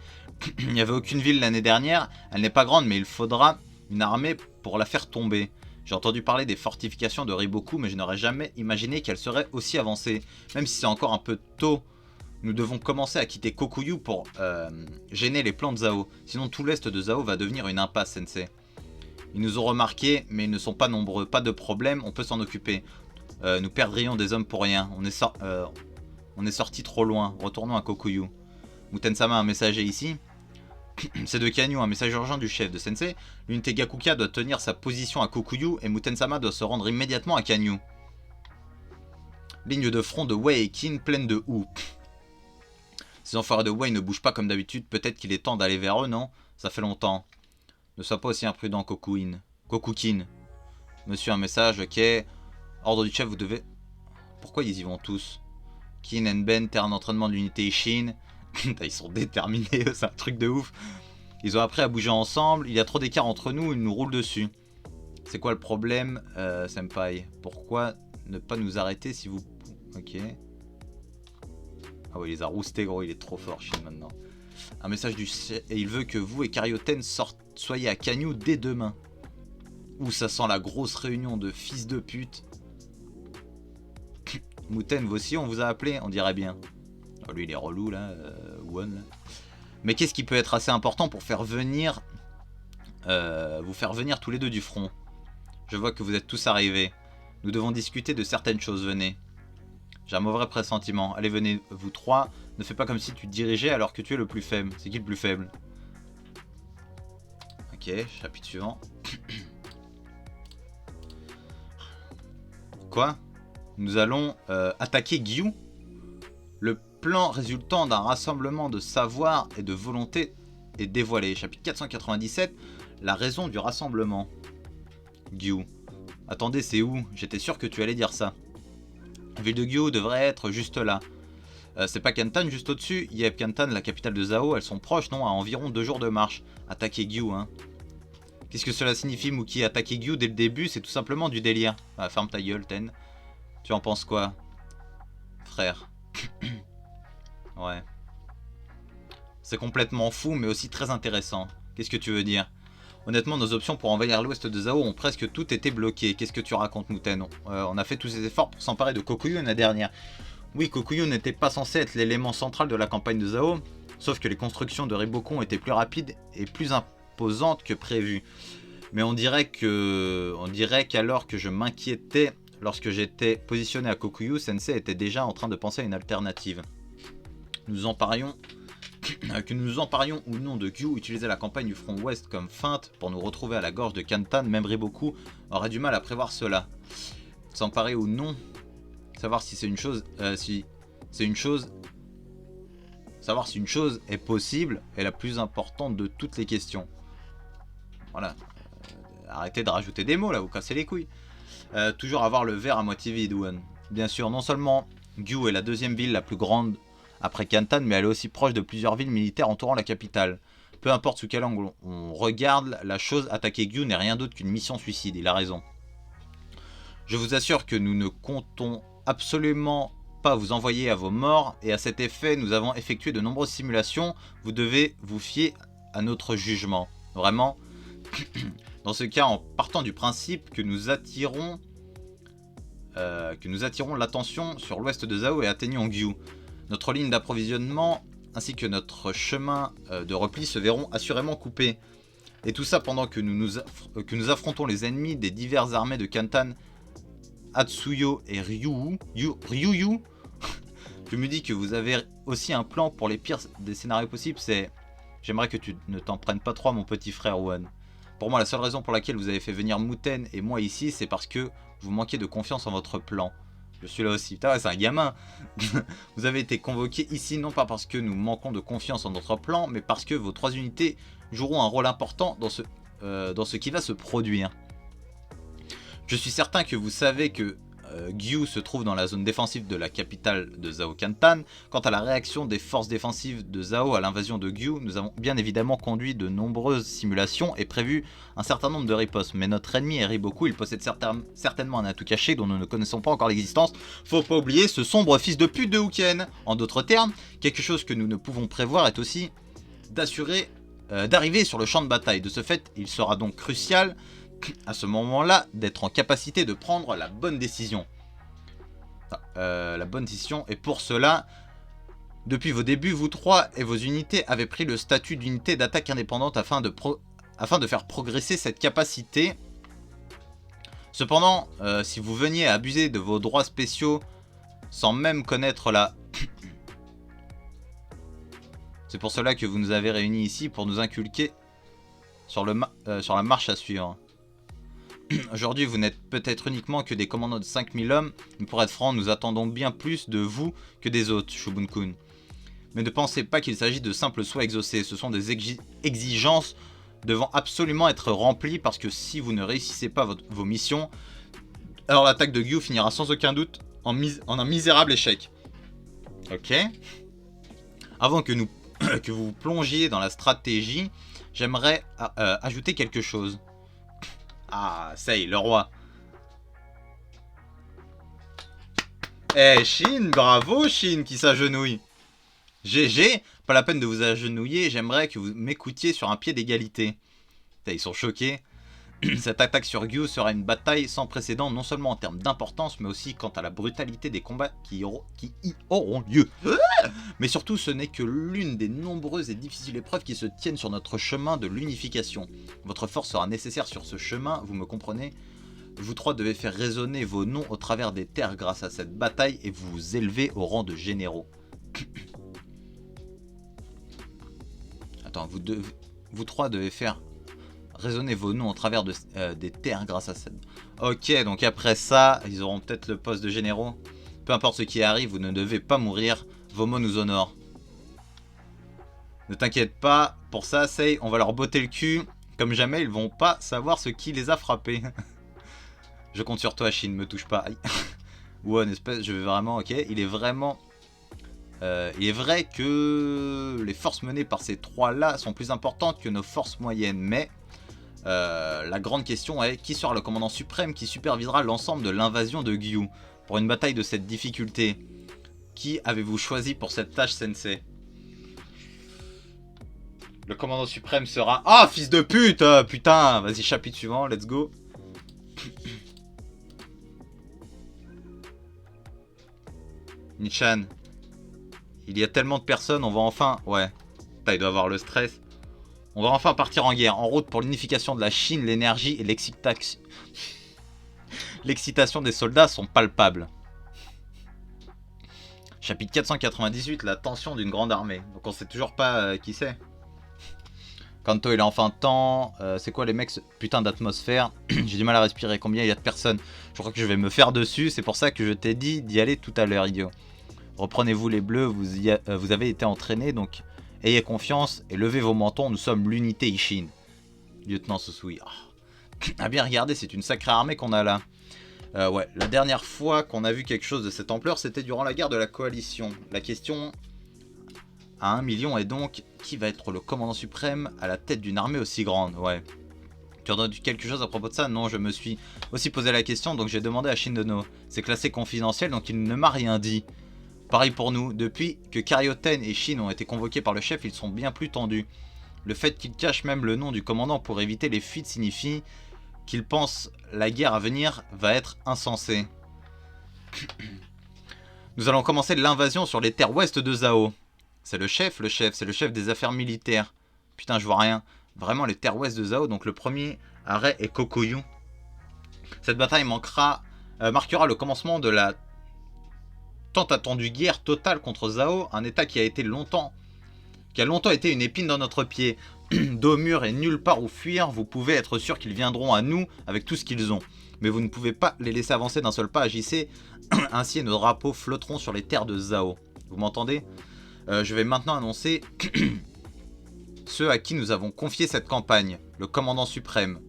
Il n'y avait aucune ville l'année dernière. Elle n'est pas grande, mais il faudra une armée pour la faire tomber. J'ai entendu parler des fortifications de Riboku, mais je n'aurais jamais imaginé qu'elles seraient aussi avancées. Même si c'est encore un peu tôt, Nous devons commencer à quitter Kokuyu pour gêner les plans de Zhao. Sinon tout l'est de Zhao va devenir une impasse, sensei. Ils nous ont remarqué, mais ils ne sont pas nombreux. Pas de problème, on peut s'en occuper. Nous perdrions des hommes pour rien. On est sorti trop loin. Retournons à Kokuyu. Muten-sama, un messager ici. C'est de Kanyu, un message urgent du chef de Sensei. L'unité Gakuka doit tenir sa position à Kokuyu et Muten-sama doit se rendre immédiatement à Kanyu. Ligne de front de Wei et Kin pleine de houx. Ces enfoirés de Wei ne bougent pas comme d'habitude. Peut-être qu'il est temps d'aller vers eux, non? Ça fait longtemps. Ne sois pas aussi imprudent, Kokukin. Monsieur, un message, ok. Ordre du chef, vous devez... Pourquoi ils y vont tous? Kin et Ben, terrain d'entraînement de l'unité Ishin. Ils sont déterminés, c'est un truc de ouf. Ils ont appris à bouger ensemble. Il y a trop d'écart entre nous, ils nous roulent dessus. C'est quoi le problème, Senpai? Pourquoi ne pas nous arrêter si vous... Ok. Ah ouais, il les a roustés, gros, il est trop fort, Shin, maintenant. Un message du... Et il veut que vous et Karyoten soyez à Kanyu dès demain. Ouh, ça sent la grosse réunion de fils de pute. Muten, vous aussi, on vous a appelé, on dirait bien. Oh, lui, il est relou, là, One, là. Mais qu'est-ce qui peut être assez important pour faire venir... vous faire venir tous les deux du front? Je vois que vous êtes tous arrivés. Nous devons discuter de certaines choses, venez. J'ai un mauvais pressentiment. Allez, venez, vous trois. Ne fais pas comme si tu dirigeais alors que tu es le plus faible. C'est qui le plus faible? Ok, chapitre suivant. Quoi? Nous allons attaquer Gyu. Le plan résultant d'un rassemblement de savoir et de volonté est dévoilé. Chapitre 497. La raison du rassemblement. Gyu. Attendez, c'est où? J'étais sûr que tu allais dire ça. La ville de Gyu devrait être juste là. C'est pas Kantan juste au-dessus? Yep, Kantan, la capitale de Zhao, elles sont proches, non? À environ 2 jours de marche. Attaquer Gyu, hein. Qu'est-ce que cela signifie, Muki? Attaquer Gyu dès le début, c'est tout simplement du délire. Ah, ferme ta gueule, Ten. Tu en penses quoi, frère? Ouais. C'est complètement fou, mais aussi très intéressant. Qu'est-ce que tu veux dire? Honnêtement, nos options pour envahir l'ouest de Zhao ont presque toutes été bloquées. Qu'est-ce que tu racontes, Muten? On a fait tous ces efforts pour s'emparer de Kokuyu l'année dernière. Oui, Kokuyu n'était pas censé être l'élément central de la campagne de Zhao, sauf que les constructions de Ribokon étaient plus rapides et plus imposantes que prévu. Mais on dirait qu'alors que je m'inquiétais lorsque j'étais positionné à Kokuyu, Sensei était déjà en train de penser à une alternative. Que nous emparions ou non de Gyu, utiliser la campagne du front ouest comme feinte pour nous retrouver à la gorge de Kantan, même Riboku aurait du mal à prévoir cela. S'emparer ou non, savoir si c'est une chose, savoir si une chose est possible est la plus importante de toutes les questions. Voilà. Arrêtez de rajouter des mots là, vous cassez les couilles. Toujours avoir le verre à moitié vide, One. Bien sûr, non seulement Gyu est la deuxième ville la plus grande après Kantan, mais elle est aussi proche de plusieurs villes militaires entourant la capitale. Peu importe sous quel angle on regarde, la chose attaquer Gyu n'est rien d'autre qu'une mission suicide, il a raison. Je vous assure que nous ne comptons absolument pas vous envoyer à vos morts, et à cet effet, nous avons effectué de nombreuses simulations, vous devez vous fier à notre jugement. Vraiment. Dans ce cas, en partant du principe que nous attirons l'attention sur l'ouest de Zhao et atteignons Gyu. Notre ligne d'approvisionnement ainsi que notre chemin de repli se verront assurément coupés. Et tout ça pendant que nous affrontons les ennemis des diverses armées de Kantan, Atsuyo et Ryuyu. Je me dis que vous avez aussi un plan pour les pires des scénarios possibles, c'est... J'aimerais que tu ne t'en prennes pas trop à mon petit frère One. Pour moi, la seule raison pour laquelle vous avez fait venir Muten et moi ici, c'est parce que vous manquez de confiance en votre plan. Je suis là aussi. Putain, ouais, c'est un gamin. Vous avez été convoqué ici non pas parce que nous manquons de confiance en notre plan, mais parce que vos 3 unités joueront un rôle important dans ce qui va se produire. Je suis certain que vous savez que Gyu se trouve dans la zone défensive de la capitale de Zhao Kantan. Quant à la réaction des forces défensives de Zhao à l'invasion de Gyu, nous avons bien évidemment conduit de nombreuses simulations et prévu un certain nombre de ripostes. Mais notre ennemi est Riboku, il possède certainement un atout caché dont nous ne connaissons pas encore l'existence. Faut pas oublier ce sombre fils de pute de Huken. En d'autres termes, quelque chose que nous ne pouvons prévoir est aussi d'arriver sur le champ de bataille. De ce fait, il sera donc crucial à ce moment-là d'être en capacité de prendre la bonne décision. Et pour cela, Depuis vos débuts, vous trois et vos unités avez pris le statut d'unité d'attaque indépendante afin de faire progresser cette capacité. Cependant, si vous veniez à abuser de vos droits spéciaux sans même connaître la... C'est pour cela que vous nous avez réunis ici, pour nous inculquer sur la marche à suivre. Aujourd'hui, vous n'êtes peut-être uniquement que des commandants de 5000 hommes, mais pour être franc, nous attendons bien plus de vous que des autres, Shubun-kun. Mais ne pensez pas qu'il s'agit de simples souhaits exaucés, ce sont des exigences devant absolument être remplies, parce que si vous ne réussissez pas vos missions, alors l'attaque de Gyu finira sans aucun doute en un misérable échec. Ok. Avant que vous plongiez dans la stratégie, j'aimerais ajouter quelque chose. Ah, Sei, le roi. Eh, Shin, bravo Shin qui s'agenouille. GG, pas la peine de vous agenouiller, j'aimerais que vous m'écoutiez sur un pied d'égalité. Ils sont choqués. Cette attaque sur Gyu sera une bataille sans précédent, non seulement en termes d'importance, mais aussi quant à la brutalité des combats qui y auront lieu. Mais surtout, ce n'est que l'une des nombreuses et difficiles épreuves qui se tiennent sur notre chemin de l'unification. Votre force sera nécessaire sur ce chemin, vous me comprenez? Vous trois devez faire résonner vos noms au travers des terres grâce à cette bataille et vous vous élever au rang de généraux. Attends, vous trois devez faire résonner vos noms au travers des terres grâce à cette... Ok, donc après ça, ils auront peut-être le poste de généraux. Peu importe ce qui arrive, vous ne devez pas mourir. Vos mots nous honorent. Ne t'inquiète pas, pour ça, Sei, on va leur botter le cul. Comme jamais, ils vont pas savoir ce qui les a frappés. Je compte sur toi, Shin, me touche pas. Aïe. One, espèce, je vais vraiment... Ok, il est vraiment... il est vrai que les forces menées par ces trois-là sont plus importantes que nos forces moyennes, mais la grande question est qui sera le commandant suprême qui supervisera l'ensemble de l'invasion de Gyu pour une bataille de cette difficulté? Qui avez-vous choisi pour cette tâche, Sensei? Le commandant suprême sera... Ah, fils de pute! Putain, vas-y, chapitre suivant, let's go. Nichan. Il y a tellement de personnes, on va enfin... Ouais. Putain, il doit avoir le stress. On va enfin partir en guerre, en route pour l'unification de la Chine, l'énergie et l'excitation. L'excitation des soldats sont palpables. Chapitre 498, la tension d'une grande armée. Donc on sait toujours pas qui c'est. Kanto il est enfin temps. C'est quoi les mecs, ce putain d'atmosphère? J'ai du mal à respirer, combien il y a de personnes? Je crois que je vais me faire dessus, c'est pour ça que je t'ai dit d'y aller tout à l'heure, idiot. Reprenez-vous les bleus, vous avez été entraînés, donc ayez confiance et levez vos mentons, nous sommes l'unité Ishin. Lieutenant Susui. Oh. Ah bien regardez, c'est une sacrée armée qu'on a là. Ouais, la dernière fois qu'on a vu quelque chose de cette ampleur, c'était durant la guerre de la coalition. La question à 1 million est donc, qui va être le commandant suprême à la tête d'une armée aussi grande? Ouais. Tu as entendu quelque chose à propos de ça? Non, je me suis aussi posé la question, donc j'ai demandé à Shindono. C'est classé confidentiel, donc il ne m'a rien dit. Pareil pour nous, depuis que Karyoten et Shin ont été convoqués par le chef, ils sont bien plus tendus. Le fait qu'ils cachent même le nom du commandant pour éviter les fuites signifie qu'ils pensent la guerre à venir va être insensée. Nous allons commencer l'invasion sur les terres ouest de Zhao. C'est le chef, c'est le chef des affaires militaires. Putain, je vois rien. Vraiment les terres ouest de Zhao, donc le premier arrêt est Kokoyu. Cette bataille marquera le commencement de la tant attendue guerre totale contre Zhao, un état qui a longtemps été une épine dans notre pied. Dos mûr et nulle part où fuir, vous pouvez être sûr qu'ils viendront à nous avec tout ce qu'ils ont. Mais vous ne pouvez pas les laisser avancer d'un seul pas, agissez, ainsi nos drapeaux flotteront sur les terres de Zhao. Vous m'entendez? Je vais maintenant annoncer ceux à qui nous avons confié cette campagne. Le commandant suprême.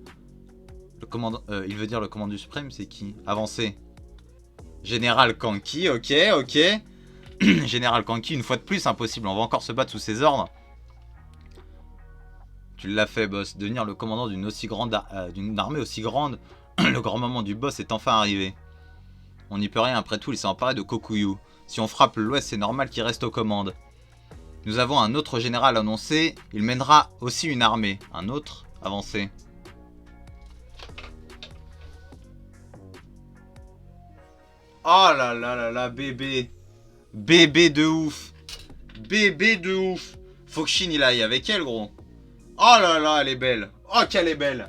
Il veut dire le commandant suprême, c'est qui? Avancez. Général Kanki, ok. Général Kanki, une fois de plus, impossible, on va encore se battre sous ses ordres. Tu l'as fait, boss. Devenir le commandant d'une armée aussi grande, le grand moment du boss est enfin arrivé. On n'y peut rien, après tout, il s'est emparé de Kokuyu. Si on frappe l'ouest, c'est normal qu'il reste aux commandes. Nous avons un autre général annoncé, il mènera aussi une armée. Un autre avancé. Oh là là là là, bébé. Bébé de ouf. Bébé de ouf. Faut que Shin il aille avec elle, gros. Oh là là, elle est belle. Oh qu'elle est belle.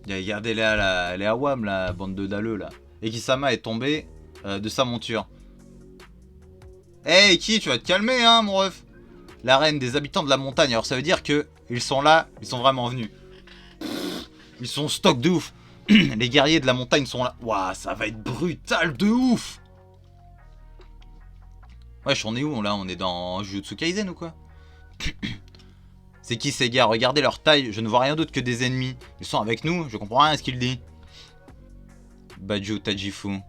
Regardez-la, là, elle est à Wam, la bande de dalleux, là. Et Kisama est tombé de sa monture. Hey, Iki, tu vas te calmer, hein, mon ref. La reine des habitants de la montagne. Alors, ça veut dire que ils sont là, ils sont vraiment venus. Ils sont stock de ouf. Les guerriers de la montagne sont là. Waouh, ça va être brutal de ouf. Wesh, on est où, là? On est dans Jujutsu Kaisen ou quoi? C'est qui ces gars? Regardez leur taille, je ne vois rien d'autre que des ennemis. Ils sont avec nous, je comprends rien à ce qu'il dit. Baju Tajifu.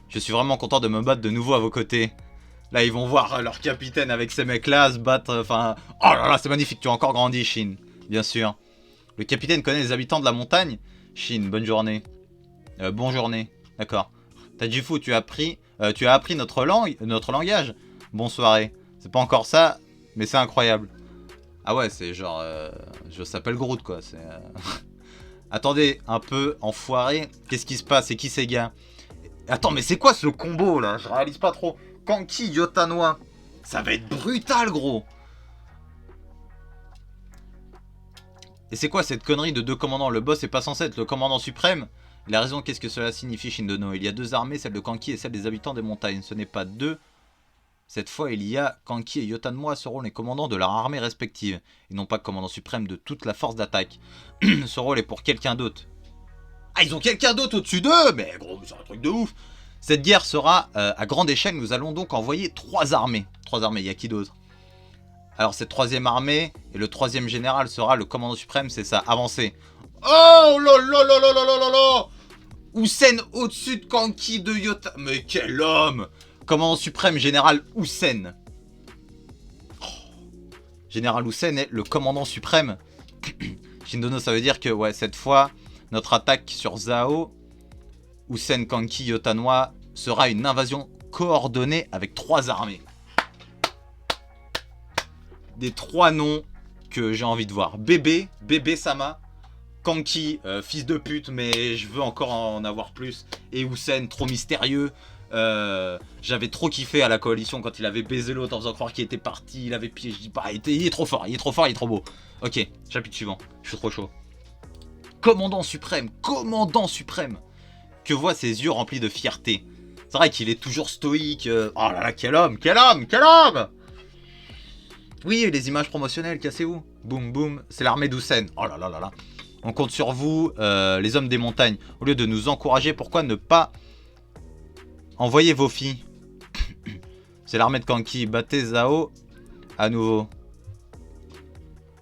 Je suis vraiment content de me battre de nouveau à vos côtés. Là, ils vont voir leur capitaine avec ces mecs-là se battre. Enfin, oh là là, c'est magnifique, tu as encore grandi, Shin. Bien sûr. Le capitaine connaît les habitants de la montagne. Shin, bonne journée. Bonne journée, d'accord. Tajifu, tu as appris notre langage. Bonne soirée. C'est pas encore ça, mais c'est incroyable. Ah ouais, c'est genre... je s'appelle Groot, quoi. Attendez, un peu enfoiré. Qu'est-ce qui se passe? C'est qui ces gars? Attends, mais c'est quoi ce combo, là? Je réalise pas trop. Kanki Yotanoi. Ça va être brutal, gros. Et c'est quoi cette connerie de deux commandants? Le boss est pas censé être le commandant suprême? Il a raison, qu'est-ce que cela signifie, Shindono? Il y a deux armées, celle de Kanki et celle des habitants des montagnes. Ce n'est pas deux... Cette fois, il y a Kanki et Yotanmoa seront les commandants de leur armée respective, et non pas commandant suprême de toute la force d'attaque. Ce rôle est pour quelqu'un d'autre. Ah, ils ont quelqu'un d'autre au-dessus d'eux? Mais gros, c'est un truc de ouf. Cette guerre sera à grande échelle, nous allons donc envoyer 3 armées. 3 armées, il y a qui d'autre? Alors, cette troisième armée, et le troisième général sera le commandant suprême, c'est ça, avancez. Oh là là là là là là là là! Usen au-dessus de Kanki de Yota... Mais quel homme! Commandant suprême, général Usen. Oh. Général Usen est le commandant suprême. Shindono, ça veut dire que, ouais, cette fois, notre attaque sur Zao, Usen, Kanki, Yotanoi, sera une invasion coordonnée avec 3 armées. Des 3 noms que j'ai envie de voir. Bébé Sama. Kanki, fils de pute, mais je veux encore en avoir plus. Et Usen, trop mystérieux. J'avais trop kiffé à la coalition quand il avait baisé l'autre en faisant croire qu'il était parti, il avait piégé, je dis pas, il est trop fort, il est trop fort, il est trop beau. Ok, chapitre suivant, je suis trop chaud. Commandant suprême, que voient ses yeux remplis de fierté. C'est vrai qu'il est toujours stoïque, oh là là, quel homme. Oui, les images promotionnelles, cassez-vous. Boum boum, c'est l'armée d'Usen, oh là là là là. On compte sur vous, les hommes des montagnes. Au lieu de nous encourager, pourquoi ne pas... Envoyez vos filles. C'est l'armée de Kanki. Battez Zao à nouveau.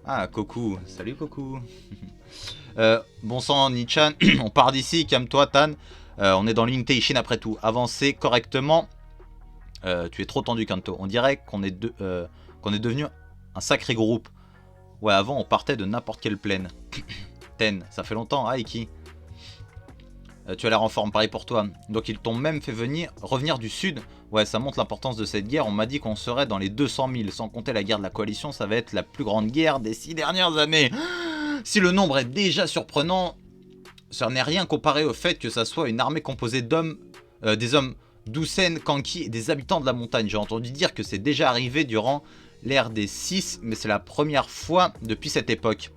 Ah, Koku. Salut, Koku. Bon sang, Nichan. On part d'ici. Calme-toi, Tan. On est dans l'unité Ishin après tout. Avancez correctement. Tu es trop tendu, Kanto. On dirait qu'on est, devenu un sacré groupe. Ouais, avant, on partait de n'importe quelle plaine. Ten, ça fait longtemps. Ah, Iki. Tu as l'air en forme, pareil pour toi. Donc ils t'ont même fait revenir du sud. Ouais, ça montre l'importance de cette guerre. On m'a dit qu'on serait dans les 200 000. Sans compter la guerre de la coalition, ça va être la plus grande guerre des 6 dernières années. Si le nombre est déjà surprenant, ça n'est rien comparé au fait que ça soit une armée composée d'hommes, des hommes d'Usen, Kanki et des habitants de la montagne. J'ai entendu dire que c'est déjà arrivé durant l'ère des 6, mais c'est la première fois depuis cette époque.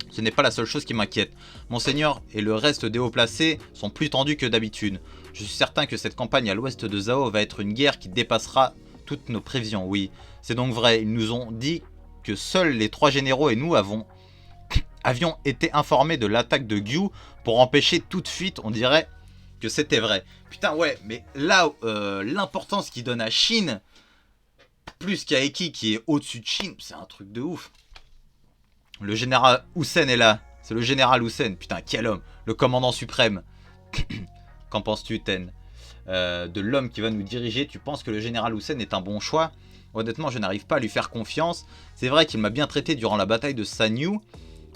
Ce n'est pas la seule chose qui m'inquiète. Monseigneur et le reste des hauts placés sont plus tendus que d'habitude. Je suis certain que cette campagne à l'ouest de Zao va être une guerre qui dépassera toutes nos prévisions. Oui, c'est donc vrai. Ils nous ont dit que seuls les 3 généraux et nous avions été informés de l'attaque de Gyu pour empêcher toute fuite. On dirait que c'était vrai. Putain, ouais, mais là, l'importance qu'il donne à Shin, plus qu'à Eki qui est au-dessus de Shin, c'est un truc de ouf. Le général Usen est là. C'est le général Usen. Putain, quel homme. Le commandant suprême. Qu'en penses-tu, Ten? De l'homme qui va nous diriger, tu penses que le général Usen est un bon choix? Honnêtement, je n'arrive pas à lui faire confiance. C'est vrai qu'il m'a bien traité durant la bataille de Sanyu,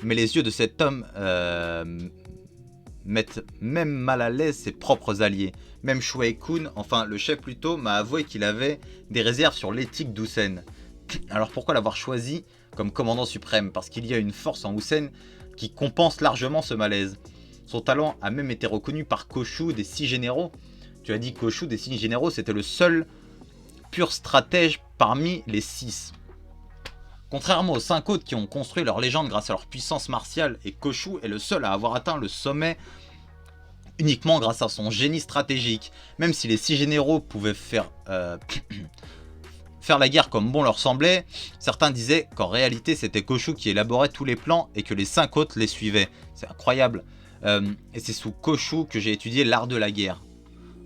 mais les yeux de cet homme mettent même mal à l'aise ses propres alliés. Même Shuei-kun, enfin le chef plutôt, m'a avoué qu'il avait des réserves sur l'éthique d'Usen. Alors pourquoi l'avoir choisi comme commandant suprême? Parce qu'il y a une force en Usen qui compense largement ce malaise. Son talent a même été reconnu par Koshu des 6 généraux. Tu as dit Koshu des 6 généraux, c'était le seul pur stratège parmi les 6. Contrairement aux 5 autres qui ont construit leur légende grâce à leur puissance martiale, et Khoshu est le seul à avoir atteint le sommet uniquement grâce à son génie stratégique. Même si les 6 généraux pouvaient faire la guerre comme bon leur semblait, certains disaient qu'en réalité c'était Khoshu qui élaborait tous les plans et que les 5 autres les suivaient. C'est incroyable. Et c'est sous Khoshu que j'ai étudié l'art de la guerre.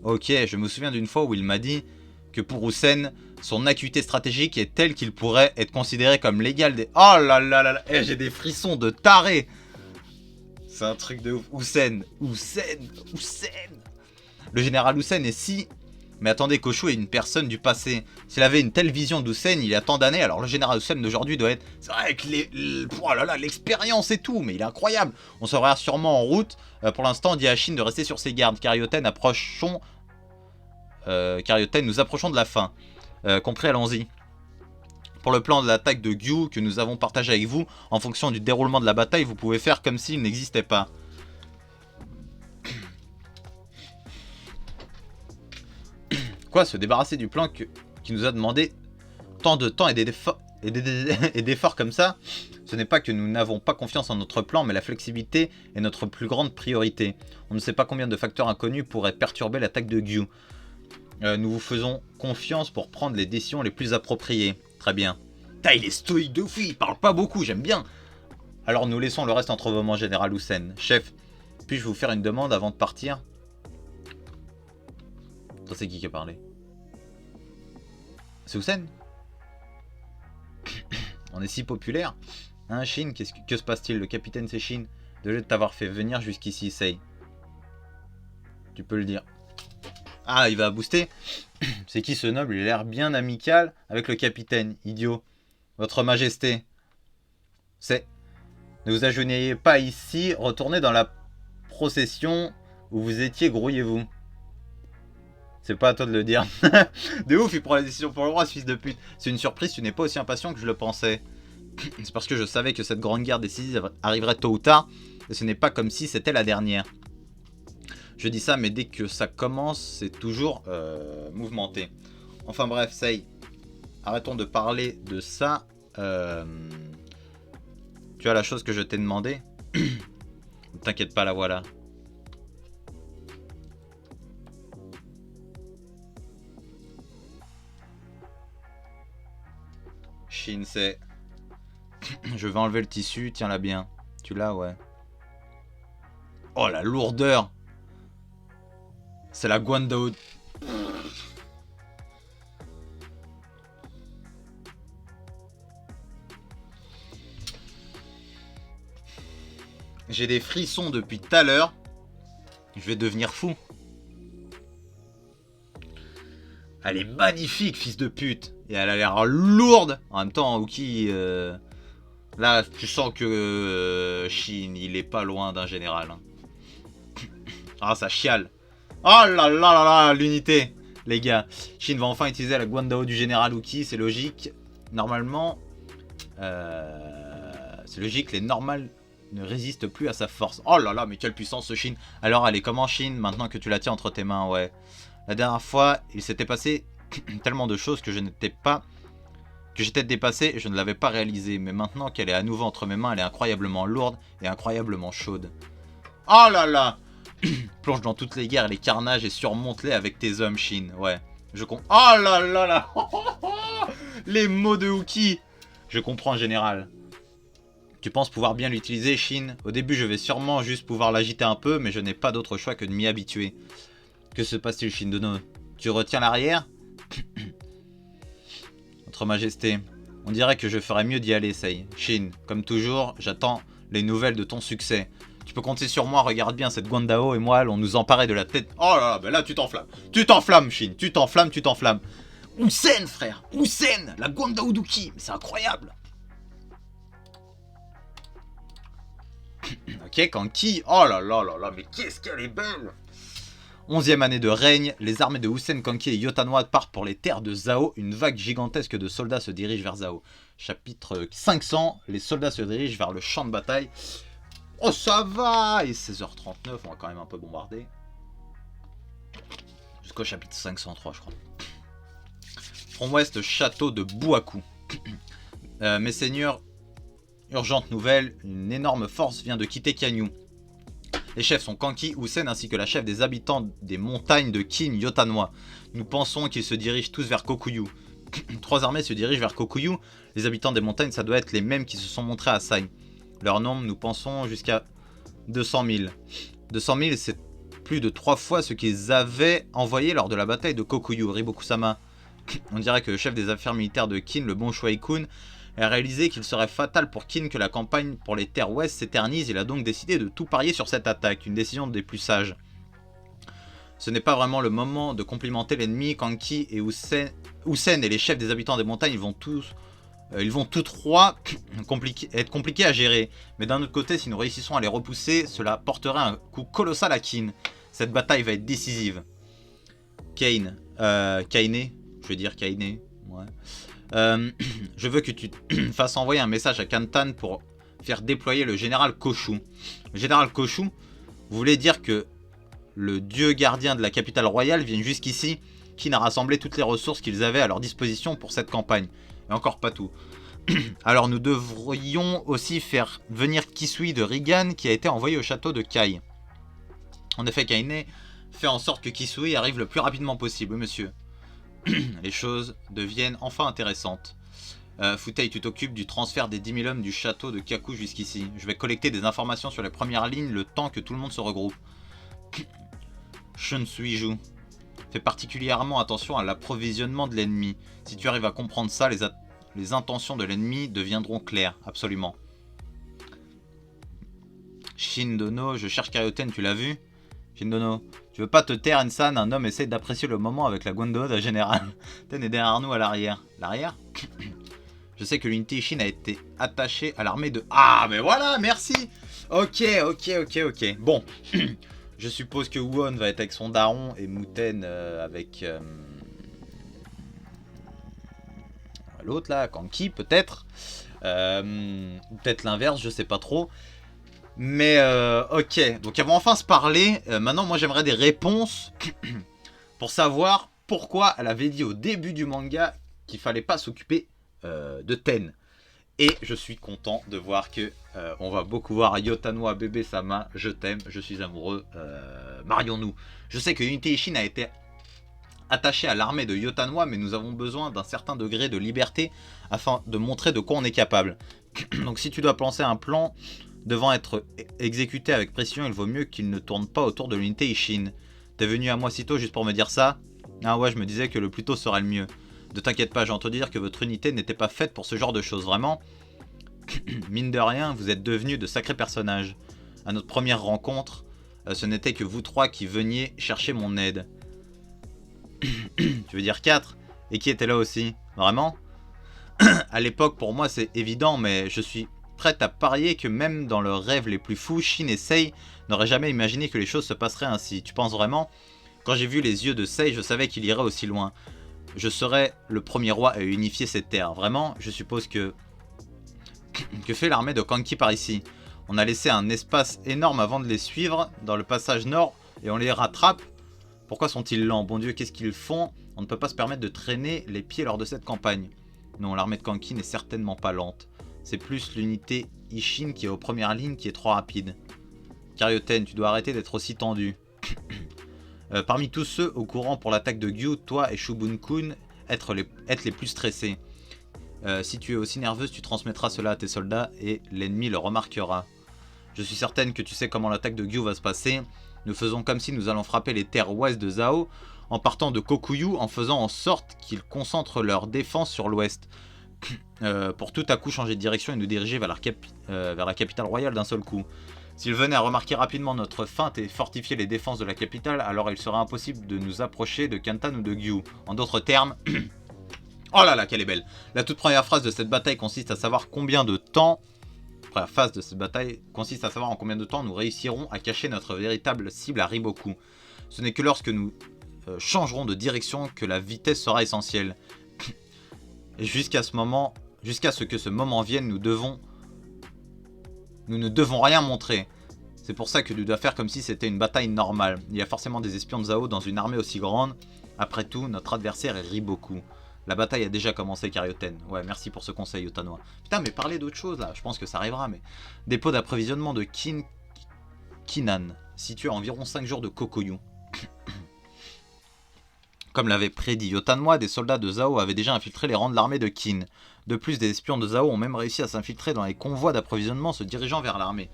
Ok, je me souviens d'une fois où il m'a dit que pour Hussein, son acuité stratégique est telle qu'il pourrait être considéré comme l'égal des... Oh là là là là, j'ai des frissons de taré. C'est un truc de ouf. Hussein. Le général Hussein est si... Mais attendez, Khoshu est une personne du passé. S'il avait une telle vision d'Hussein il y a tant d'années, alors le général Hussein d'aujourd'hui doit être... C'est vrai que oh là là, l'expérience et tout, mais il est incroyable. On sera sûrement en route. Pour l'instant, dit à Shin de rester sur ses gardes. Carioten, nous approchons de la fin. Compris, allons-y. Pour le plan de l'attaque de Gyu que nous avons partagé avec vous, en fonction du déroulement de la bataille, vous pouvez faire comme s'il n'existait pas. Quoi, se débarrasser du plan qui nous a demandé tant de temps et d'efforts comme ça? Ce n'est pas que nous n'avons pas confiance en notre plan, mais la flexibilité est notre plus grande priorité. On ne sait pas combien de facteurs inconnus pourraient perturber l'attaque de Gyu. Nous vous faisons confiance pour prendre les décisions les plus appropriées. Très bien. Il est stoïque de fou, il parle pas beaucoup, j'aime bien. Alors nous laissons le reste entre vos mains, général Hussein. Chef, puis-je vous faire une demande avant de partir? Ça c'est qui a parlé? C'est Hussein? On est si populaire. Hein, Shin, que se passe-t-il? Le capitaine c'est Shin. Désolé de t'avoir fait venir jusqu'ici, Sei. Tu peux le dire. Ah, il va booster. C'est qui ce noble? Il a l'air bien amical avec le capitaine. Idiot. Votre majesté. C'est... Ne vous agenouillez pas ici. Retournez dans la procession où vous étiez, grouillez-vous. C'est pas à toi de le dire. De ouf, il prend la décision pour le roi, ce fils de pute. C'est une surprise, tu n'es pas aussi impatient que je le pensais. C'est parce que je savais que cette grande guerre décisive arriverait tôt ou tard. Et ce n'est pas comme si c'était la dernière. Je dis ça, mais dès que ça commence, c'est toujours mouvementé. Enfin bref, Sei. Arrêtons de parler de ça. Tu as la chose que je t'ai demandé? Ne t'inquiète pas, la voilà. Shin, c'est... Je vais enlever le tissu, tiens-la bien. Tu l'as, ouais. Oh, la lourdeur! C'est la Guandao. J'ai des frissons depuis tout à l'heure. Je vais devenir fou. Elle est magnifique, fils de pute. Et elle a l'air lourde. En même temps, Uki... Là, tu sens que Shin, il est pas loin d'un général. Hein. Ah, ça chiale. Oh là là là là, l'unité. Les gars, Shin va enfin utiliser la Guandao du général Uki. C'est logique. Normalement... c'est logique, les normales ne résistent plus à sa force. Oh là là, mais quelle puissance ce Shin. Alors, allez, comment Shin, maintenant que tu la tiens entre tes mains? Ouais. La dernière fois, il s'était passé tellement de choses que j'étais dépassé et je ne l'avais pas réalisé. Mais maintenant qu'elle est à nouveau entre mes mains, elle est incroyablement lourde et incroyablement chaude. Oh là là. Plonge dans toutes les guerres et les carnages et surmonte-les avec tes hommes, Shin. Ouais. Oh là là là. Les mots de Uki. Je comprends, général. Tu penses pouvoir bien l'utiliser, Shin? Au début, je vais sûrement juste pouvoir l'agiter un peu, mais je n'ai pas d'autre choix que de m'y habituer. Que se passe-t-il, Shin Dono? Tu retiens l'arrière? Votre majesté, on dirait que je ferais mieux d'y aller, Sei. Shin, comme toujours, j'attends les nouvelles de ton succès. Tu peux compter sur moi, regarde bien, cette Guandao et moi allons nous emparer de la tête. Oh là là, ben là tu t'enflammes. Tu t'enflammes, Shin, tu t'enflammes, tu t'enflammes. Hussein, frère, Hussein, la Guandao d'Uki, mais c'est incroyable. Ok, Kanki, oh là là là là, mais qu'est-ce qu'elle est belle! 11e année de règne, les armées de Hussein, Kanki et Yotanwa partent pour les terres de Zhao. Une vague gigantesque de soldats se dirige vers Zhao. Chapitre 500, les soldats se dirigent vers le champ de bataille. Oh, ça va! Et 16h39, on va quand même un peu bombarder. Jusqu'au chapitre 503, je crois. Front ouest, château de Bouakou. Mes seigneurs, urgente nouvelle, une énorme force vient de quitter Kanyu. Les chefs sont Kanki, Hussein ainsi que la chef des habitants des montagnes de Kin Yotanwa. Nous pensons qu'ils se dirigent tous vers Kokuyu. 3 armées se dirigent vers Kokuyu. Les habitants des montagnes, ça doit être les mêmes qui se sont montrés à Sai. Leur nombre, nous pensons jusqu'à 200 000. 200 000, c'est plus de 3 fois ce qu'ils avaient envoyé lors de la bataille de Kokuyu. Riboku-sama. On dirait que le chef des affaires militaires de Kin, le bon Shuai-kun, a réalisé qu'il serait fatal pour Kin que la campagne pour les terres ouest s'éternise. Il a donc décidé de tout parier sur cette attaque, une décision des plus sages. Ce n'est pas vraiment le moment de complimenter l'ennemi. Kanki et Hussein et les chefs des habitants des montagnes ils vont tous trois être compliqués à gérer. Mais d'un autre côté, si nous réussissons à les repousser, cela porterait un coup colossal à Kin. Cette bataille va être décisive. Kaine, je vais dire Kaine, ouais. Je veux que tu fasses envoyer un message à Kantan pour faire déployer le général Koshu. Le général Koshu, vous voulez dire que le dieu gardien de la capitale royale vient jusqu'ici, qui n'a rassemblé toutes les ressources qu'ils avaient à leur disposition pour cette campagne. Et encore pas tout. Alors nous devrions aussi faire venir Kisui de Rigan qui a été envoyé au château de Kai. En effet, Kaine fait en sorte que Kisui arrive le plus rapidement possible, monsieur. Les choses deviennent enfin intéressantes. Futei, tu t'occupes du transfert des 10 000 hommes du château de Kaku jusqu'ici. Je vais collecter des informations sur les premières lignes le temps que tout le monde se regroupe. Shunsuiju, fais particulièrement attention à l'approvisionnement de l'ennemi. Si tu arrives à comprendre ça, les intentions de l'ennemi deviendront claires, absolument. Shindono, je cherche Karyoten, tu l'as vu? Shindono, tu veux pas te taire, Ensan? Un homme essaie d'apprécier le moment avec la Gondo de général. Ten est derrière nous à l'arrière. L'arrière? Je sais que l'unité Ishin a été attachée à l'armée de... Ah, mais voilà, merci. Ok. Bon, je suppose que Won va être avec son daron et Muten avec... l'autre là, Kanki peut-être. Peut-être l'inverse, je sais pas trop. Mais ok, donc elles vont enfin se parler. Maintenant, moi j'aimerais des réponses pour savoir pourquoi elle avait dit au début du manga qu'il fallait pas s'occuper de Ten. Et je suis content de voir que on va beaucoup voir Yotanwa, bébé Sama, je t'aime, je suis amoureux, marions-nous. Je sais que Unité Ishin a été attaché à l'armée de Yotanwa, mais nous avons besoin d'un certain degré de liberté afin de montrer de quoi on est capable. Donc si tu dois penser un plan devant être exécuté avec précision, il vaut mieux qu'il ne tourne pas autour de l'unité Ishin. T'es venu à moi si tôt juste pour me dire ça? Ah ouais, je me disais que le plus tôt serait le mieux. Ne t'inquiète pas, j'ai entendu dire que votre unité n'était pas faite pour ce genre de choses, vraiment. Mine de rien, vous êtes devenus de sacrés personnages. À notre première rencontre, ce n'était que vous trois qui veniez chercher mon aide. Tu veux dire 4? Et qui était là aussi? Vraiment? À l'époque, pour moi, c'est évident, mais je suis prête à parier que même dans leurs rêves les plus fous, Shin et Sei n'auraient jamais imaginé que les choses se passeraient ainsi. Tu penses vraiment? Quand j'ai vu les yeux de Sei, je savais qu'il irait aussi loin. Je serais le premier roi à unifier ces terres. Vraiment, je suppose que... Que fait l'armée de Kanki par ici? On a laissé un espace énorme avant de les suivre dans le passage nord et on les rattrape. Pourquoi sont-ils lents? Bon Dieu, qu'est-ce qu'ils font? On ne peut pas se permettre de traîner les pieds lors de cette campagne. Non, l'armée de Kanki n'est certainement pas lente. C'est plus l'unité Ishin qui est aux premières lignes qui est trop rapide. Karyoten, tu dois arrêter d'être aussi tendu. Parmi tous ceux au courant pour l'attaque de Gyu, toi et Shubun-kun êtes les plus stressés. Si tu es aussi nerveuse, tu transmettras cela à tes soldats et l'ennemi le remarquera. Je suis certaine que tu sais comment l'attaque de Gyu va se passer. Nous faisons comme si nous allons frapper les terres ouest de Zhao en partant de Kokuyu en faisant en sorte qu'ils concentrent leur défense sur l'ouest. Pour tout à coup changer de direction et nous diriger vers la capitale royale d'un seul coup. S'ils venaient à remarquer rapidement notre feinte et fortifier les défenses de la capitale, alors il serait impossible de nous approcher de Kantan ou de Gyu. En d'autres termes... Oh là là, qu'elle est belle! La toute première phrase de cette bataille consiste à savoir combien de temps... La phase de cette bataille consiste à savoir en combien de temps nous réussirons à cacher notre véritable cible à Riboku. Ce n'est que lorsque nous changerons de direction que la vitesse sera essentielle. Et jusqu'à ce que ce moment vienne, nous ne devons rien montrer. C'est pour ça que tu dois faire comme si c'était une bataille normale. Il y a forcément des espions de Zhao dans une armée aussi grande. Après tout, notre adversaire est Riboku. La bataille a déjà commencé, Karyoten. Ouais, merci pour ce conseil, Yotanoa. Putain, mais parlez d'autre chose, là. Je pense que ça arrivera, mais... Dépôt d'approvisionnement de Kinnan, situé à environ 5 jours de Kokoyu. Comme l'avait prédit Yotanoa, des soldats de Zhao avaient déjà infiltré les rangs de l'armée de Qin. De plus, des espions de Zhao ont même réussi à s'infiltrer dans les convois d'approvisionnement se dirigeant vers l'armée.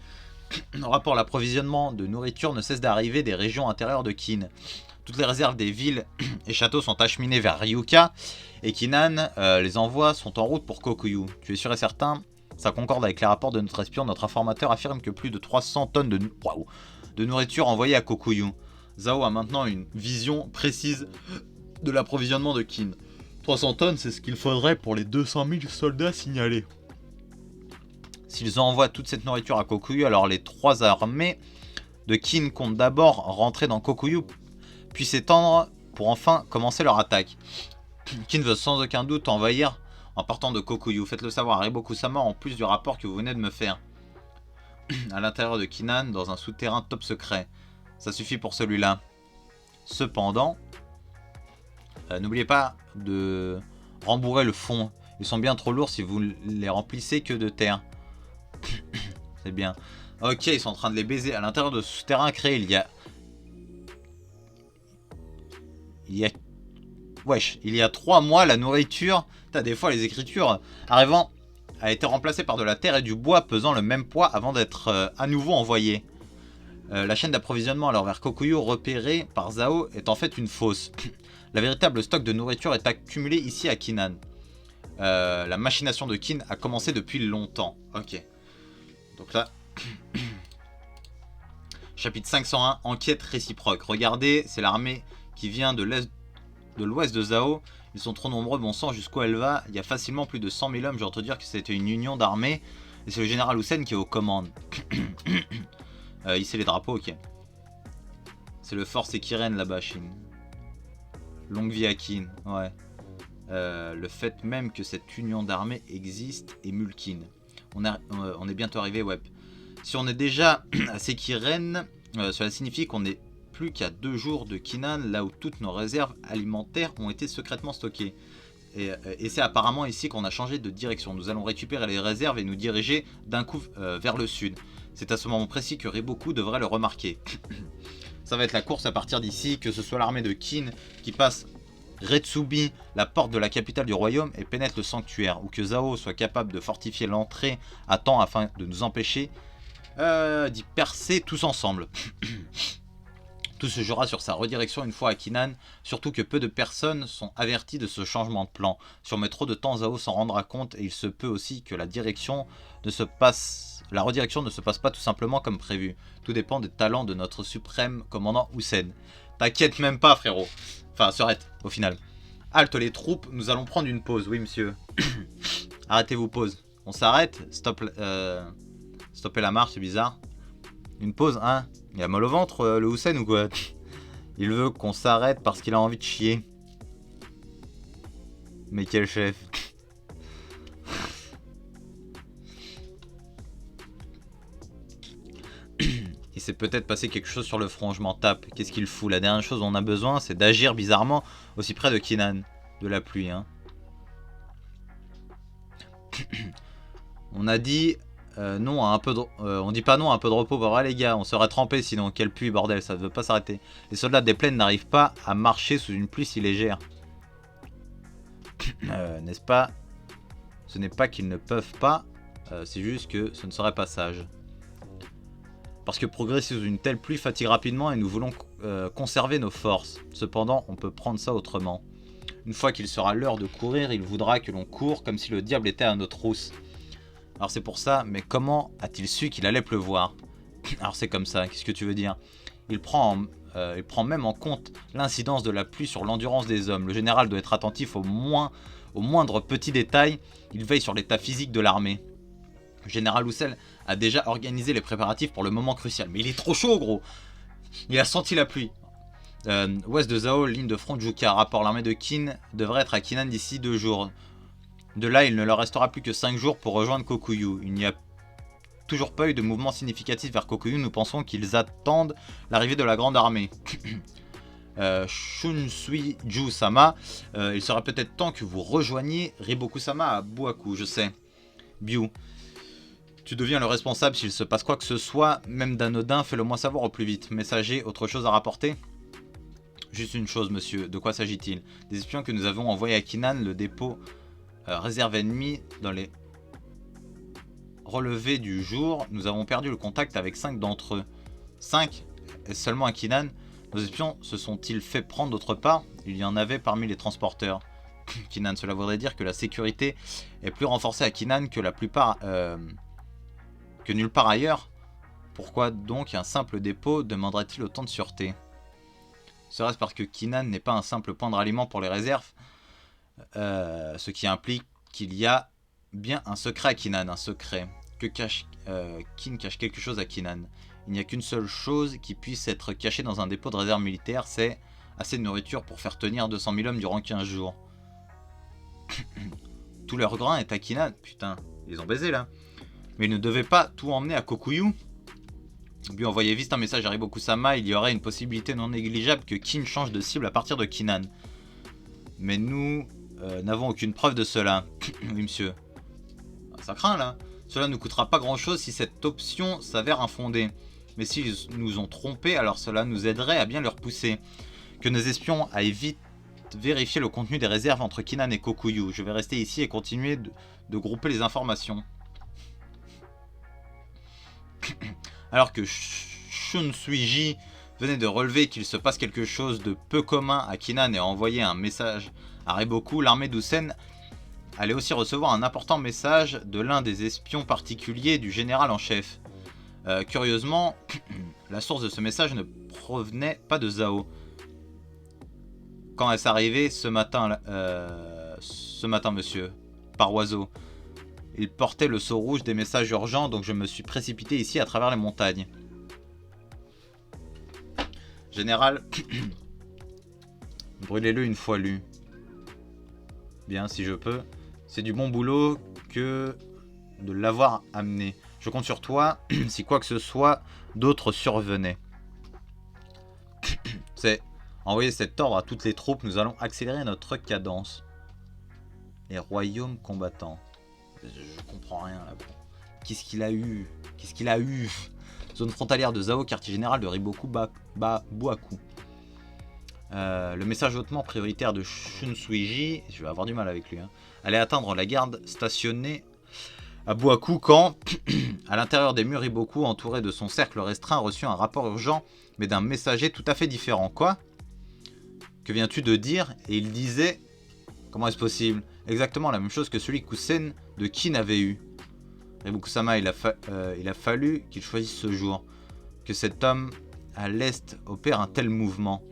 En rapport, l'approvisionnement de nourriture ne cesse d'arriver des régions intérieures de Qin. Toutes les réserves des villes et châteaux sont acheminées vers Ryuka, et Kinnan, les envois sont en route pour Kokuyu. Tu es sûr et certain? Ça concorde avec les rapports de notre espion. Notre informateur affirme que plus de 300 tonnes de nourriture envoyées à Kokuyu. Zhao a maintenant une vision précise de l'approvisionnement de Qin. 300 tonnes, c'est ce qu'il faudrait pour les 200 000 soldats signalés. S'ils envoient toute cette nourriture à Kokuyu, alors les 3 armées de Qin comptent d'abord rentrer dans Kokuyu, puis s'étendre pour enfin commencer leur attaque. Qin veut sans aucun doute envahir en partant de Kokuyu. Faites-le savoir à Riboku-sama en plus du rapport que vous venez de me faire. À l'intérieur de Kinnan, dans un souterrain top secret. Ça suffit pour celui-là. Cependant, n'oubliez pas de rembourrer le fond. Ils sont bien trop lourds si vous les remplissez que de terre. C'est bien. Ok, ils sont en train de les baiser. À l'intérieur de ce souterrain créé, il y a... Wesh, il y a 3 mois, la nourriture... Putain, des fois, les écritures arrivant a été remplacée par de la terre et du bois pesant le même poids avant d'être à nouveau envoyée. La chaîne d'approvisionnement alors vers Kokuyu repérée par Zhao est en fait une fausse. La véritable stock de nourriture est accumulé ici à Kinnan. La machination de Qin a commencé depuis longtemps. Ok. Donc là... Chapitre 501, enquête réciproque. Regardez, c'est l'armée qui vient de l'ouest de Zhao. Ils sont trop nombreux, bon sang, jusqu'où elle va. Il y a facilement plus de 100 000 hommes. J'ai entendu dire que c'était une union d'armées. Et c'est le général Hussein qui est aux commandes. Ici les drapeaux, ok. C'est le fort Sekiren là-bas, Shin. Longue vie à Qin, ouais. Le fait même que cette union d'armées existe est Mulkin. On est bientôt arrivé, ouais. Si on est déjà à Sekiren, cela signifie qu'on n'est plus qu'à 2 jours de Kinnan, là où toutes nos réserves alimentaires ont été secrètement stockées. Et c'est apparemment ici qu'on a changé de direction. Nous allons récupérer les réserves et nous diriger d'un coup vers le sud. C'est à ce moment précis que Riboku devrait le remarquer. Ça va être la course à partir d'ici, que ce soit l'armée de Qin qui passe Retsubi, la porte de la capitale du royaume, et pénètre le sanctuaire, ou que Zhao soit capable de fortifier l'entrée à temps afin de nous empêcher d'y percer tous ensemble. Tout se jouera sur sa redirection une fois à Kinnan, surtout que peu de personnes sont averties de ce changement de plan. Si on met trop de temps, Zhao s'en rendra compte, et il se peut aussi que la redirection ne se passe pas tout simplement comme prévu. Tout dépend des talents de notre suprême commandant Hussein. T'inquiète même pas, frérot. Enfin, Serette, au final. Halte les troupes, nous allons prendre une pause. Oui, monsieur. Arrêtez-vous, pause. On s'arrête. Stoppez la marche, c'est bizarre. Une pause, hein. Il a mal au ventre, le Hussein, ou quoi? Il veut qu'on s'arrête parce qu'il a envie de chier. Mais quel chef. Il s'est peut-être passé quelque chose sur le front, je m'en tape. Qu'est-ce qu'il fout? La dernière chose dont on a besoin, c'est d'agir bizarrement aussi près de Kinnan. De la pluie, hein. On a dit non à un peu de... on dit pas non à un peu de repos, pas vrai les gars? On serait trempé sinon. Quelle pluie, bordel, ça ne veut pas s'arrêter. Les soldats des plaines n'arrivent pas à marcher sous une pluie si légère. N'est-ce pas? Ce n'est pas qu'ils ne peuvent pas, c'est juste que ce ne serait pas sage. Parce que progresser sous une telle pluie fatigue rapidement et nous voulons conserver nos forces. Cependant, on peut prendre ça autrement. Une fois qu'il sera l'heure de courir, il voudra que l'on court comme si le diable était à notre trousse. Alors c'est pour ça, mais comment a-t-il su qu'il allait pleuvoir? Alors c'est comme ça, qu'est-ce que tu veux dire? Il prend même en compte l'incidence de la pluie sur l'endurance des hommes. Le général doit être attentif au moindre petit détail. Il veille sur l'état physique de l'armée. Le général Hussein a déjà organisé les préparatifs pour le moment crucial. Mais il est trop chaud, gros. Il a senti la pluie. Ouest de Zhao, ligne de front Juka. Rapport, l'armée de Qin devrait être à Kinnan d'ici 2 jours. De là, il ne leur restera plus que 5 jours pour rejoindre Kokuyu. Il n'y a toujours pas eu de mouvement significatif vers Kokuyu. Nous pensons qu'ils attendent l'arrivée de la grande armée. Shunsui-ju-sama, il sera peut-être temps que vous rejoigniez Riboku-sama à Buaku, je sais. Biu, tu deviens le responsable s'il se passe quoi que ce soit, même d'anodin, fais-le moi savoir au plus vite. Messager, autre chose à rapporter? Juste une chose, monsieur, de quoi s'agit-il? Des espions que nous avons envoyés à Kinan, le dépôt réserve ennemi dans les relevés du jour. Nous avons perdu le contact avec 5 d'entre eux. 5? Et seulement à Kinan? Nos espions se sont-ils fait prendre d'autre part? Il y en avait parmi les transporteurs. Kinan, cela voudrait dire que la sécurité est plus renforcée à Kinan que la plupart... que nulle part ailleurs. Pourquoi donc un simple dépôt demanderait-il autant de sûreté? Serait-ce parce que Kinan n'est pas un simple point de ralliement pour les réserves, ce qui implique qu'il y a bien un secret à Kinan, un secret. Que cache Kin cache quelque chose à Kinan. Il n'y a qu'une seule chose qui puisse être cachée dans un dépôt de réserve militaire, c'est assez de nourriture pour faire tenir 200 000 hommes durant 15 jours. Tout leur grain est à Kinan. Putain, ils ont baisé là. Mais ils ne devaient pas tout emmener à Kokuyu. Lui envoyer vite un message à Riboku-sama, il y aurait une possibilité non négligeable que Kin change de cible à partir de Kinan. Mais nous n'avons aucune preuve de cela. Oui, monsieur. Ça craint là. Cela ne coûtera pas grand chose si cette option s'avère infondée. Mais s'ils nous ont trompés, alors cela nous aiderait à bien leur pousser. Que nos espions aillent vite vérifier le contenu des réserves entre Kinan et Kokuyu. Je vais rester ici et continuer de grouper les informations. Alors que Shunsui-ji venait de relever qu'il se passe quelque chose de peu commun à Kinan et a envoyé un message à Riboku, l'armée d'Usen allait aussi recevoir un important message de l'un des espions particuliers du général en chef. Curieusement, la source de ce message ne provenait pas de Zhao. Quand est-ce arrivé ce matin, monsieur, par oiseau? Il portait le sceau rouge des messages urgents, donc je me suis précipité ici à travers les montagnes. Général, brûlez-le une fois lu. Bien, si je peux. C'est du bon boulot que de l'avoir amené. Je compte sur toi, si quoi que ce soit d'autre survenait. C'est envoyer cet ordre à toutes les troupes, nous allons accélérer notre cadence. Les royaumes combattants. Je comprends rien là. Qu'est-ce qu'il a eu? Qu'est-ce qu'il a eu? Zone frontalière de Zhao, quartier général de Riboku Buaku. Le message hautement prioritaire de Shunsui-ji, je vais avoir du mal avec lui, hein, allait atteindre la garde stationnée à Buaku quand, à l'intérieur des murs, Riboku, entouré de son cercle restreint, reçut un rapport urgent, mais d'un messager tout à fait différent. Quoi? Que viens-tu de dire? Et il disait... Comment est-ce possible? Exactement la même chose que celui qu'Usen de Kin avait eu. Riboku-sama, il a fallu qu'il choisisse ce jour. Que cet homme à l'est opère un tel mouvement.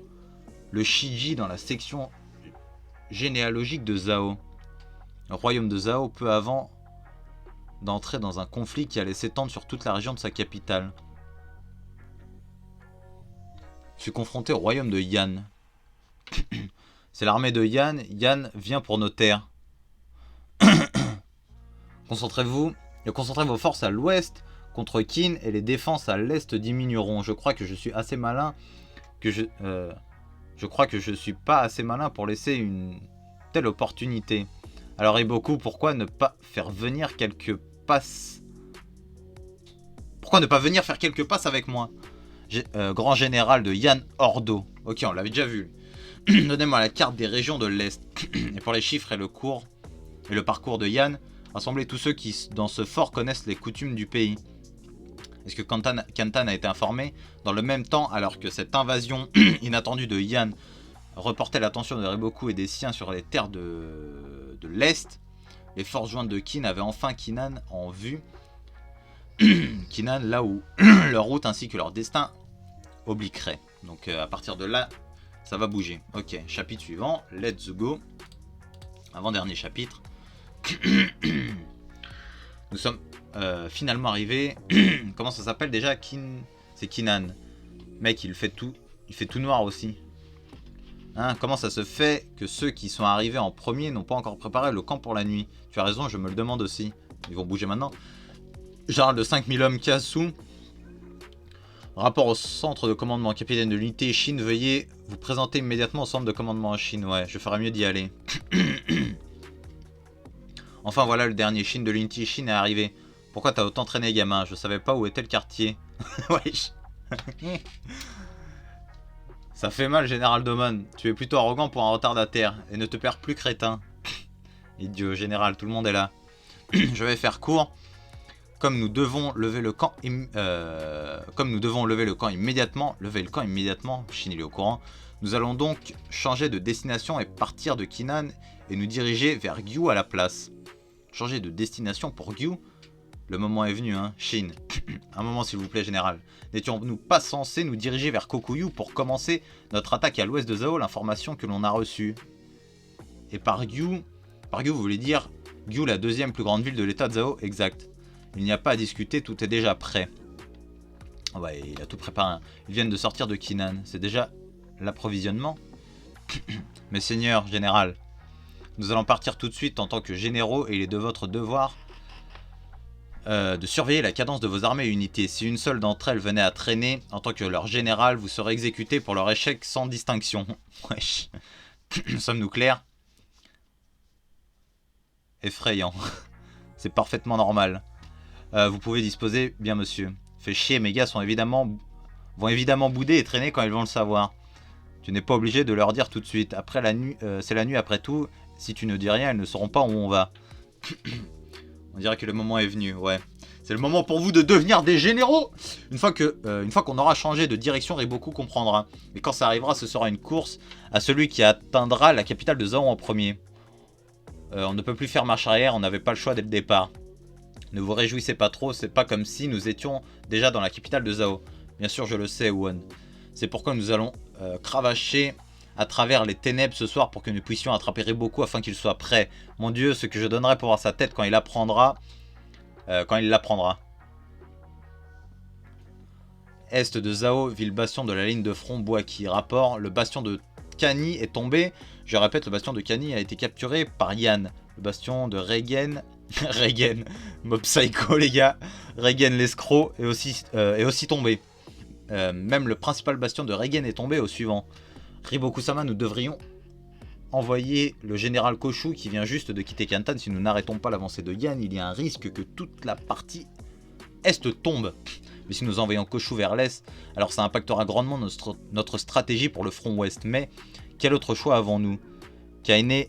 Le Shiji dans la section généalogique de Zhao. Le royaume de Zhao, peu avant d'entrer dans un conflit qui allait s'étendre sur toute la région de sa capitale. Fut confronté au royaume de Yan. C'est l'armée de Yan. Yan vient pour nos terres. Concentrez vos forces à l'ouest contre Kin et les défenses à l'est diminueront. Je crois que je suis assez malin je crois que je suis pas assez malin pour laisser une telle opportunité. Alors Riboku, pourquoi ne pas faire venir quelques passes? Pourquoi ne pas venir faire quelques passes avec moi? Grand général de Yan Ordo. Ok, on l'avait déjà vu. Donnez-moi la carte des régions de l'Est. Et pour les chiffres et le parcours de Yan, rassemblez tous ceux qui, dans ce fort, connaissent les coutumes du pays. Est-ce que Kantan a été informé? Dans le même temps, alors que cette invasion inattendue de Yan reportait l'attention de Riboku et des siens sur les terres de l'Est, les forces jointes de Kin avaient enfin Kinan en vue. Kinan, là où leur route ainsi que leur destin obliqueraient. Donc à partir de là, ça va bouger. Ok, chapitre suivant, let's go. Avant-dernier chapitre. Nous sommes finalement arrivés. Comment ça s'appelle déjà? C'est Kinan. Mec, il fait tout noir aussi. Hein, comment ça se fait que ceux qui sont arrivés en premier n'ont pas encore préparé le camp pour la nuit? Tu as raison, je me le demande aussi. Ils vont bouger maintenant. Général de 5000 hommes Kasu Rapport au centre de commandement. Capitaine de l'unité Chine, veuillez vous présenter immédiatement au centre de commandement en Chine. Ouais, je ferais mieux d'y aller. Enfin voilà, le dernier Chine de l'unité Chine est arrivé. Pourquoi t'as autant traîné, gamin? Je savais pas où était le quartier. Wesh. Ça fait mal, général Domon. Tu es plutôt arrogant pour un retardataire. Et ne te perds plus, crétin. Idiot, général, tout le monde est là. Je vais faire court. Comme nous devons lever le camp, immédiatement, Chine il est au courant, nous allons donc changer de destination et partir de Kinan et nous diriger vers Gyu à la place. Changer de destination pour Gyu? Le moment est venu, hein, Chine. Un moment s'il vous plaît, général. N'étions-nous pas censés nous diriger vers Kokuyu pour commencer notre attaque à l'ouest de Zhao, l'information que l'on a reçue? Et par Gyu, vous voulez dire Gyu, la deuxième plus grande ville de l'état de Zhao? Exact. Il n'y a pas à discuter, tout est déjà prêt. Ouais, il a tout préparé. Ils viennent de sortir de Kinan. C'est déjà l'approvisionnement. Mais seigneur, général, nous allons partir tout de suite en tant que généraux et il est de votre devoir de surveiller la cadence de vos armées et unités. Si une seule d'entre elles venait à traîner, en tant que leur général, vous serez exécuté pour leur échec sans distinction. Wesh. Sommes-nous clairs? Effrayant. C'est parfaitement normal. Vous pouvez disposer, bien monsieur. Fait chier, mes gars vont évidemment bouder et traîner quand ils vont le savoir. Tu n'es pas obligé de leur dire tout de suite. Après la nuit, c'est la nuit après tout. Si tu ne dis rien, ils ne sauront pas où on va. On dirait que le moment est venu, ouais. C'est le moment pour vous de devenir des généraux. Une fois qu'on aura changé de direction, Riboku comprendra. Et quand ça arrivera, ce sera une course à celui qui atteindra la capitale de Zhao en premier. On ne peut plus faire marche arrière, on n'avait pas le choix dès le départ. Ne vous réjouissez pas trop, c'est pas comme si nous étions déjà dans la capitale de Zhao. Bien sûr, je le sais, Won. C'est pourquoi nous allons cravacher à travers les ténèbres ce soir pour que nous puissions attraper Riboku afin qu'il soit prêt. Mon Dieu, ce que je donnerais pour voir sa tête quand il l'apprendra. Est de Zhao, ville bastion de la ligne de front Boaki. Rapport, le bastion de Kani est tombé. Je répète, le bastion de Kani a été capturé par Yan. Le bastion de Regen... Regen, mob psycho les gars. Regen l'escroc est aussi tombé. Même le principal bastion de Regen est tombé au suivant. Riboku-sama, nous devrions envoyer le général Koshu qui vient juste de quitter Kantan. Si nous n'arrêtons pas l'avancée de Yan, il y a un risque que toute la partie est tombe. Mais si nous envoyons Koshu vers l'est, alors ça impactera grandement notre stratégie pour le front ouest. Mais quel autre choix avons-nous? Kaine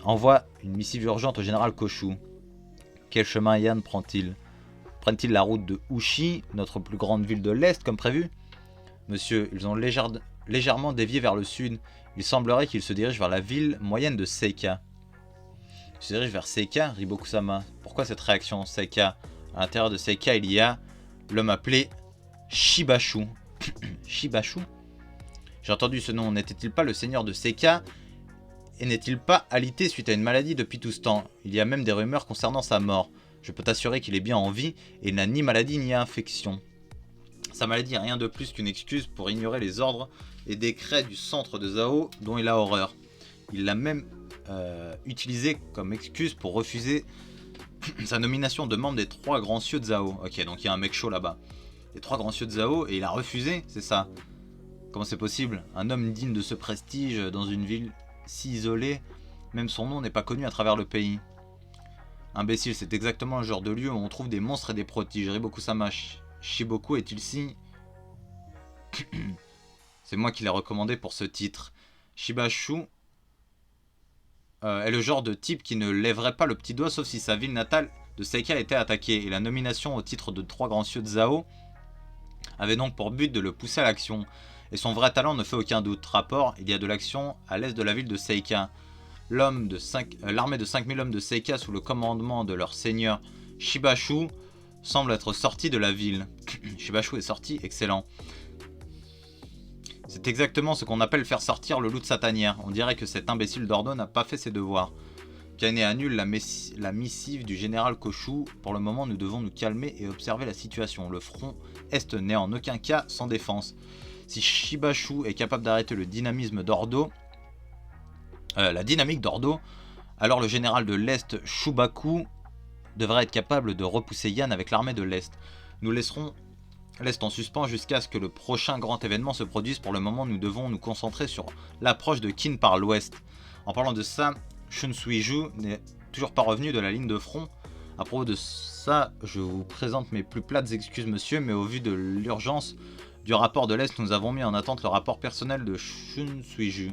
envoie une missive urgente au général Koshu. Quel chemin Yan prend-il? Prennent-ils la route de Ushi, notre plus grande ville de l'Est, comme prévu? Monsieur, ils ont légèrement dévié vers le sud. Il semblerait qu'ils se dirigent vers la ville moyenne de Seika. Ils se dirigent vers Seika, Riboku-sama. Pourquoi cette réaction, Seika? À l'intérieur de Seika, il y a l'homme appelé Shibashu. Shibashu? J'ai entendu ce nom. N'était-il pas le seigneur de Seika? Et n'est-il pas alité suite à une maladie depuis tout ce temps? Il y a même des rumeurs concernant sa mort. Je peux t'assurer qu'il est bien en vie et il n'a ni maladie ni infection. Sa maladie n'est rien de plus qu'une excuse pour ignorer les ordres et décrets du centre de Zhao dont il a horreur. Il l'a même utilisé comme excuse pour refuser sa nomination de membre des 3 grands cieux de Zhao. Ok, donc il y a un mec chaud là-bas. Les 3 grands cieux de Zhao et il a refusé, c'est ça? Comment c'est possible? Un homme digne de ce prestige dans une ville si isolée, même son nom n'est pas connu à travers le pays. Imbécile, c'est exactement le genre de lieu où on trouve des monstres et des prodiges. Riboku-sama, Shiboku est-il si... C'est moi qui l'ai recommandé pour ce titre. Shibashu est le genre de type qui ne lèverait pas le petit doigt sauf si sa ville natale de Seika était attaquée. Et la nomination au titre de 3 grands cieux de Zhao avait donc pour but de le pousser à l'action. Et son vrai talent ne fait aucun doute. Rapport, il y a de l'action à l'est de la ville de Seika. L'armée de 5000 hommes de Seika sous le commandement de leur seigneur Shibashu semble être sortie de la ville. Shibashu est sorti, excellent. C'est exactement ce qu'on appelle faire sortir le loup de sa tanière. On dirait que cet imbécile d'Ordo n'a pas fait ses devoirs. Kaine annule la missive du général Koshu. Pour le moment, nous devons nous calmer et observer la situation. Le front est n'est en aucun cas sans défense. Si Shibashu est capable d'arrêter le dynamisme d'Ordo, la dynamique d'Ordo, alors le général de l'Est, Shubaku, devrait être capable de repousser Yan avec l'armée de l'Est. Nous laisserons l'Est en suspens jusqu'à ce que le prochain grand événement se produise. Pour le moment, nous devons nous concentrer sur l'approche de Qin par l'Ouest. En parlant de ça, Shun Suiju n'est toujours pas revenu de la ligne de front. À propos de ça, je vous présente mes plus plates excuses, monsieur, mais au vu de l'urgence du rapport de l'Est, nous avons mis en attente le rapport personnel de Shun Suiju.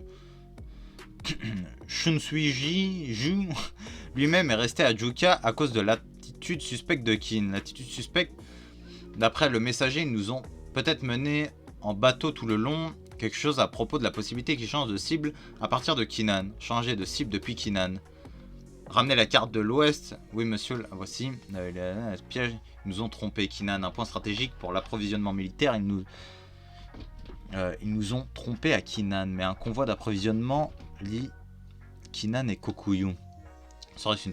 Shun Suiju lui-même est resté à Juka à cause de l'attitude suspecte de Qin. L'attitude suspecte, d'après le messager, ils nous ont peut-être mené en bateau tout le long. Quelque chose à propos de la possibilité qu'ils changent de cible à partir de Kinnan. Changer de cible depuis Kinnan. Ramener la carte de l'Ouest. Oui, monsieur, voici. Piège. Ils nous ont trompé, Kinnan. Un point stratégique pour l'approvisionnement militaire. Ils nous ont trompé à Kinnan. Mais un convoi d'approvisionnement lie Kinnan et Kokuyu. Serait-ce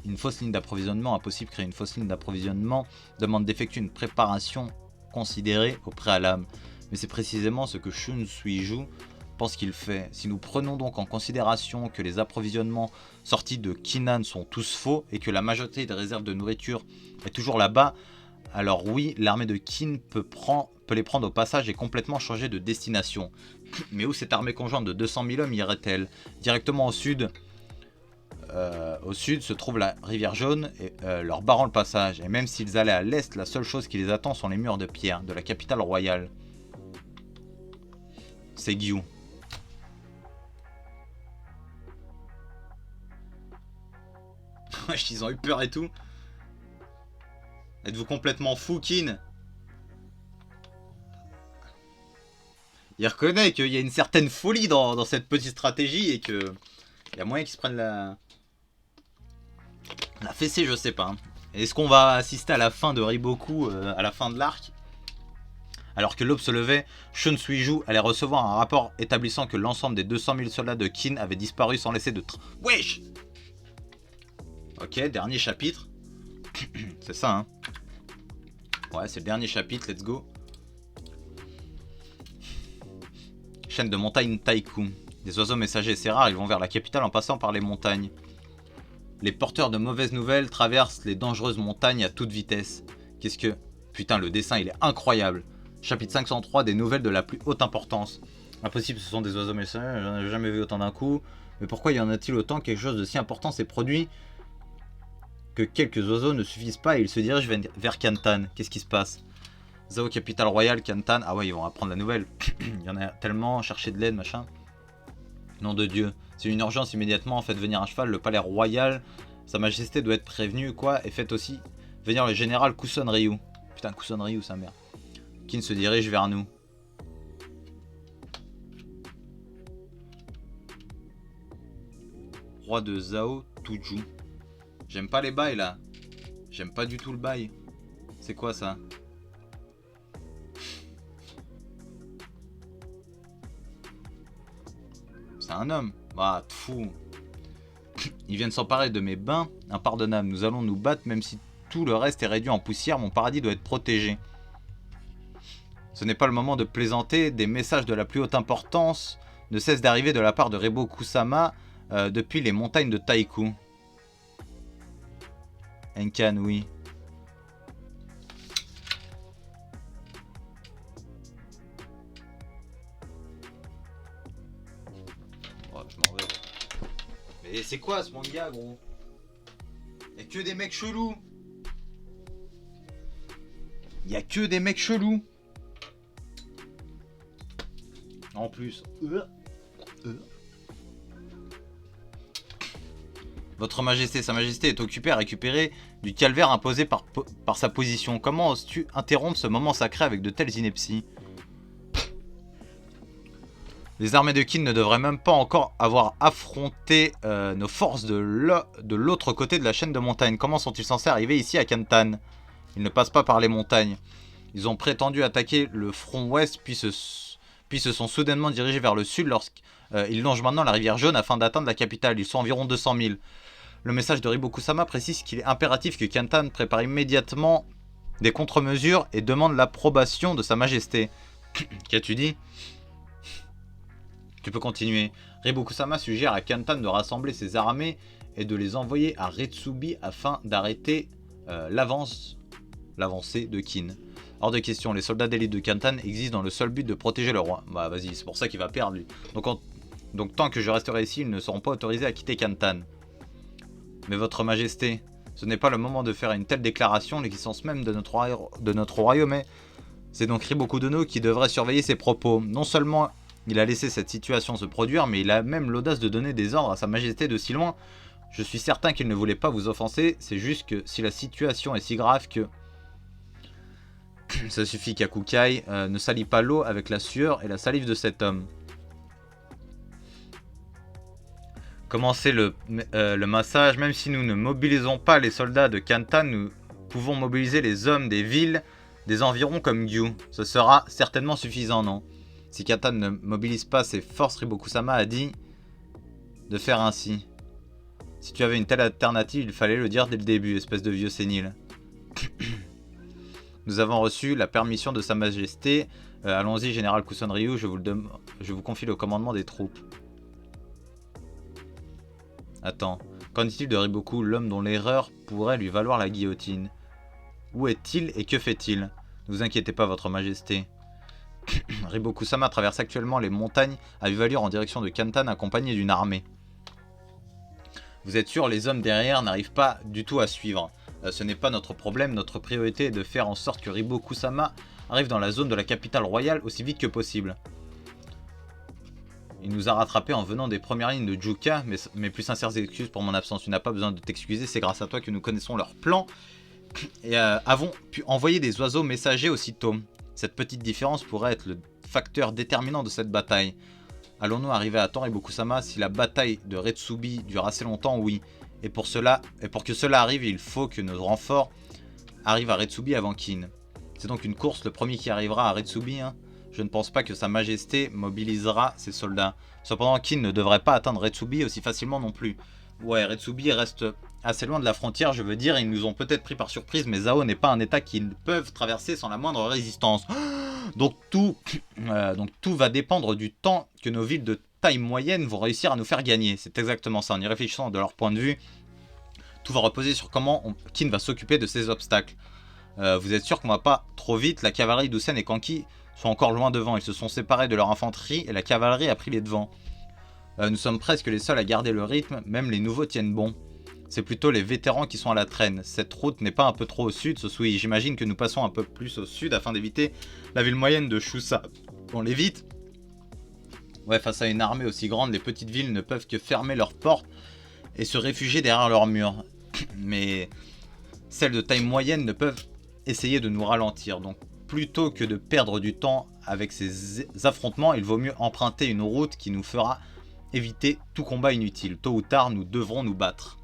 une fausse ligne d'approvisionnement? Impossible. Créer une fausse ligne d'approvisionnement demande d'effectuer une préparation considérée au préalable. Mais c'est précisément ce que Shun Suiju pense qu'il fait. Si nous prenons donc en considération que les approvisionnements sortis de Kinnan sont tous faux et que la majorité des réserves de nourriture est toujours là-bas, alors oui, l'armée de Qin peut les prendre au passage et complètement changer de destination. Mais où cette armée conjointe de 200 000 hommes irait-elle? Directement au sud se trouve la rivière jaune et leur barrant le passage. Et même s'ils allaient à l'est, la seule chose qui les attend sont les murs de pierre de la capitale royale. C'est Gyu. Wesh, ils ont eu peur et tout. Êtes-vous complètement fou, Qin? Il reconnaît qu'il y a une certaine folie dans cette petite stratégie et que il y a moyen qu'ils se prennent la fessée, je sais pas. Est-ce qu'on va assister à la fin de Riboku, à la fin de l'arc? Alors que l'aube se levait, Shun Suiju allait recevoir un rapport établissant que l'ensemble des 200 000 soldats de Qin avaient disparu sans laisser de traces. Wesh! Ok, dernier chapitre. C'est ça, hein. Ouais, c'est le dernier chapitre, let's go. Chaîne de montagne Taiku. Des oiseaux messagers, c'est rare, ils vont vers la capitale en passant par les montagnes. Les porteurs de mauvaises nouvelles traversent les dangereuses montagnes à toute vitesse. Qu'est-ce que... Putain, le dessin, il est incroyable. Chapitre 503, des nouvelles de la plus haute importance. Impossible, ce sont des oiseaux messagers, j'en ai jamais vu autant d'un coup. Mais pourquoi y en a-t-il autant? Quelque chose de si important s'est produit que quelques oiseaux ne suffisent pas et ils se dirigent vers Kantan. Qu'est-ce qui se passe? Zao, capitale royale, Kantan. Ah ouais, ils vont apprendre la nouvelle. Il y en a tellement, chercher de l'aide, machin. Nom de Dieu. C'est une urgence immédiatement, faites venir un cheval, le palais royal. Sa majesté doit être prévenue, quoi. Et faites aussi venir le général Kuson Ryu. Putain, Kuson Ryu, sa mère. Qin se dirige vers nous. Roi de Zhao Tuju. J'aime pas les bails là. J'aime pas du tout le bail. C'est quoi ça? C'est un homme. Ah, fou. Ils viennent s'emparer de mes bains. Impardonnable. Nous allons nous battre même si tout le reste est réduit en poussière. Mon paradis doit être protégé. Ce n'est pas le moment de plaisanter. Des messages de la plus haute importance ne cessent d'arriver de la part de Riboku-sama depuis les montagnes de Taiku. Enkan, oui. Oh, je m'en vais. Mais c'est quoi ce manga, gros? Y'a que des mecs chelous. Y'a que des mecs chelous. En plus. Votre majesté, sa majesté est occupée à récupérer du calvaire imposé par sa position. Comment oses-tu interrompre ce moment sacré avec de telles inepties? Les armées de Qin ne devraient même pas encore avoir affronté nos forces de l'autre côté de la chaîne de montagnes. Comment sont-ils censés arriver ici à Kantan? Ils ne passent pas par les montagnes. Ils ont prétendu attaquer le front ouest, puis se sont soudainement dirigés vers le sud lorsqu'ils longent maintenant la rivière jaune afin d'atteindre la capitale. Ils sont environ 200 000. Le message de Riboku-sama précise qu'il est impératif que Kantan prépare immédiatement des contre-mesures et demande l'approbation de sa majesté. Qu'as-tu dit? Tu peux continuer. Riboku-sama suggère à Kantan de rassembler ses armées et de les envoyer à Retsubi afin d'arrêter l'avancée de Qin. Hors de question, les soldats d'élite de Kantan existent dans le seul but de protéger le roi. Bah vas-y, c'est pour ça qu'il va perdre lui. Donc tant que je resterai ici, ils ne seront pas autorisés à quitter Kantan. Mais votre majesté, ce n'est pas le moment de faire une telle déclaration, l'existence même de notre royaume est... C'est donc Riboku Dono qui devrait surveiller ses propos. Non seulement il a laissé cette situation se produire, mais il a même l'audace de donner des ordres à sa majesté de si loin. Je suis certain qu'il ne voulait pas vous offenser, c'est juste que si la situation est si grave que... Ça suffit qu'Akukai ne salit pas l'eau avec la sueur et la salive de cet homme. Commencez le massage. Même si nous ne mobilisons pas les soldats de Kantan, nous pouvons mobiliser les hommes des villes des environs comme Gyu. Ce sera certainement suffisant, non? Si Kantan ne mobilise pas ses forces, Riboku-sama a dit de faire ainsi. Si tu avais une telle alternative, il fallait le dire dès le début, espèce de vieux sénile. Nous avons reçu la permission de Sa Majesté. Allons-y, Général Kusanryu, je vous confie le commandement des troupes. Attends, qu'en dit-il de Riboku, l'homme dont l'erreur pourrait lui valoir la guillotine? Où est-il et que fait-il? Ne vous inquiétez pas, votre majesté. Riboku-sama traverse actuellement les montagnes à vive allure en direction de Kantan accompagné d'une armée. Vous êtes sûr, les hommes derrière n'arrivent pas du tout à suivre. Ce n'est pas notre problème, notre priorité est de faire en sorte que Riboku-sama arrive dans la zone de la capitale royale aussi vite que possible. Il nous a rattrapés en venant des premières lignes de Juka, mes plus sincères excuses pour mon absence. Tu n'as pas besoin de t'excuser, c'est grâce à toi que nous connaissons leur plan et avons pu envoyer des oiseaux messagers aussitôt. Cette petite différence pourrait être le facteur déterminant de cette bataille. Allons-nous arriver à temps, Riboku-sama? Si la bataille de Retsubi dure assez longtemps, oui. Et pour que cela arrive, il faut que nos renforts arrivent à Retsubi avant Kin. C'est donc une course, le premier qui arrivera à Retsubi, hein. Je ne pense pas que Sa Majesté mobilisera ses soldats. Cependant, Kin ne devrait pas atteindre Retsubi aussi facilement non plus. Ouais, Retsubi reste assez loin de la frontière, je veux dire, ils nous ont peut-être pris par surprise, mais Zao n'est pas un état qu'ils peuvent traverser sans la moindre résistance. Donc tout va dépendre du temps que nos villes de taille moyenne vont réussir à nous faire gagner. C'est exactement ça, en y réfléchissant de leur point de vue, tout va reposer sur comment Kin va s'occuper de ces obstacles. Vous êtes sûr qu'on va pas trop vite? La cavalerie d'Usen et Kanki sont encore loin devant, ils se sont séparés de leur infanterie et la cavalerie a pris les devants. Nous sommes presque les seuls à garder le rythme, même les nouveaux tiennent bon. C'est plutôt les vétérans qui sont à la traîne. Cette route n'est pas un peu trop au sud, Sosui. J'imagine que nous passons un peu plus au sud afin d'éviter la ville moyenne de Shusa. On l'évite. Ouais, face à une armée aussi grande, les petites villes ne peuvent que fermer leurs portes et se réfugier derrière leurs murs. Mais celles de taille moyenne ne peuvent essayer de nous ralentir. Donc plutôt que de perdre du temps avec ces affrontements, il vaut mieux emprunter une route qui nous fera éviter tout combat inutile. Tôt ou tard, nous devrons nous battre.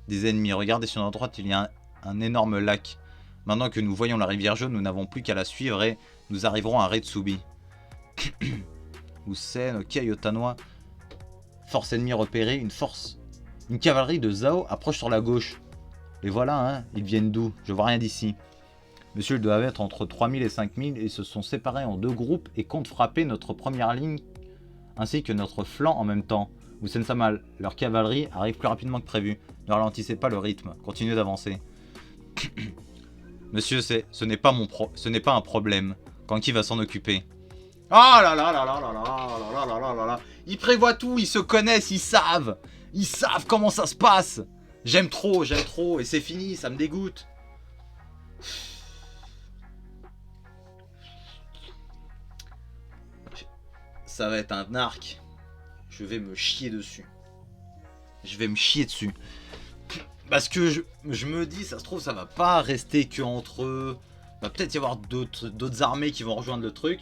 Des ennemis. Regardez sur notre droite, il y a un énorme lac. Maintenant que nous voyons la rivière jaune, nous n'avons plus qu'à la suivre et nous arriverons à Retsubi. Usen, ok, Yotanoa. Force ennemie repérée, une cavalerie de Zao approche sur la gauche. Les voilà, hein, ils viennent d'où? Je vois rien d'ici. Monsieur, ils doivent être entre 3000 et 5000 et se sont séparés en deux groupes et comptent frapper notre première ligne ainsi que notre flanc en même temps. Usen-sama, leur cavalerie arrive plus rapidement que prévu. Ne ralentissez pas le rythme, continuez d'avancer. Monsieur, ce n'est pas un problème. Kanki va s'en occuper. Ah là là là là là là là là là là là. Ils prévoient tout, ils se connaissent, ils savent. Ils savent comment ça se passe. J'aime trop, et c'est fini, ça me dégoûte. Ça va être un arc. Je vais me chier dessus. Parce que je me dis, ça se trouve, ça va pas rester que entre eux. Il va peut-être y avoir d'autres armées qui vont rejoindre le truc.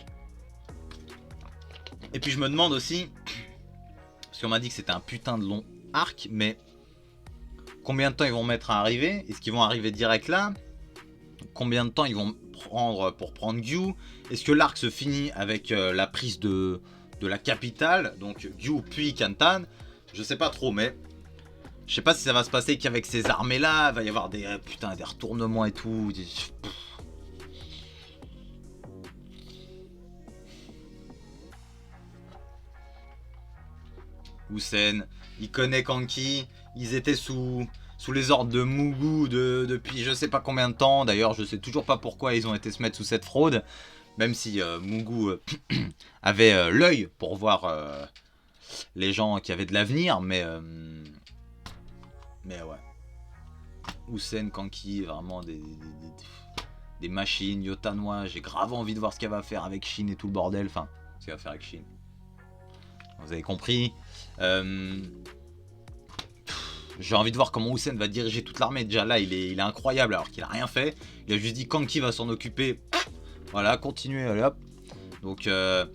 Et puis je me demande aussi, parce qu'on m'a dit que c'était un putain de long arc, mais combien de temps ils vont mettre à arriver? Est-ce qu'ils vont arriver direct là? Combien de temps ils vont prendre pour prendre Gyu? Est-ce que l'arc se finit avec la prise de la capitale, donc Gyu puis Kantan? Je sais pas trop, mais je sais pas si ça va se passer qu'avec ces armées là, il va y avoir des retournements et tout. Usen, il connaît Kanki, ils étaient sous sous les ordres de Mugu depuis je sais pas combien de temps. D'ailleurs, je sais toujours pas pourquoi ils ont été se mettre sous cette fraude. Même si Mugu avait l'œil pour voir les gens qui avaient de l'avenir. Mais ouais. Hussein, Kanki, vraiment des machines. Yotanoa, j'ai grave envie de voir ce qu'elle va faire avec Shin et tout le bordel. Enfin, ce qu'elle va faire avec Shin. Vous avez compris. J'ai envie de voir comment Hussein va diriger toute l'armée. Déjà là, il est incroyable alors qu'il a rien fait. Il a juste dit Kanki va s'en occuper. Voilà, continuez, allez hop. Donc, bah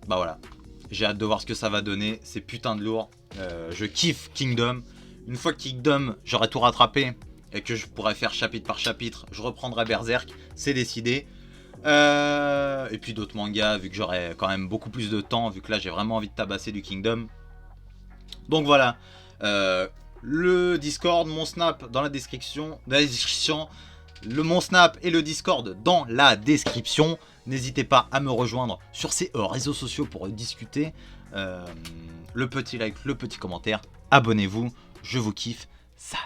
voilà. J'ai hâte de voir ce que ça va donner. C'est putain de lourd. Je kiffe Kingdom. Une fois que Kingdom, j'aurai tout rattrapé et que je pourrai faire chapitre par chapitre, je reprendrai Berserk. C'est décidé. Et puis d'autres mangas, vu que j'aurai quand même beaucoup plus de temps, vu que là j'ai vraiment envie de tabasser du Kingdom. Donc voilà. Le Discord, mon Snap dans la description. Mon Snap et le Discord dans la description. N'hésitez pas à me rejoindre sur ces réseaux sociaux pour discuter. Le petit like, le petit commentaire. Abonnez-vous. Je vous kiffe. Ça.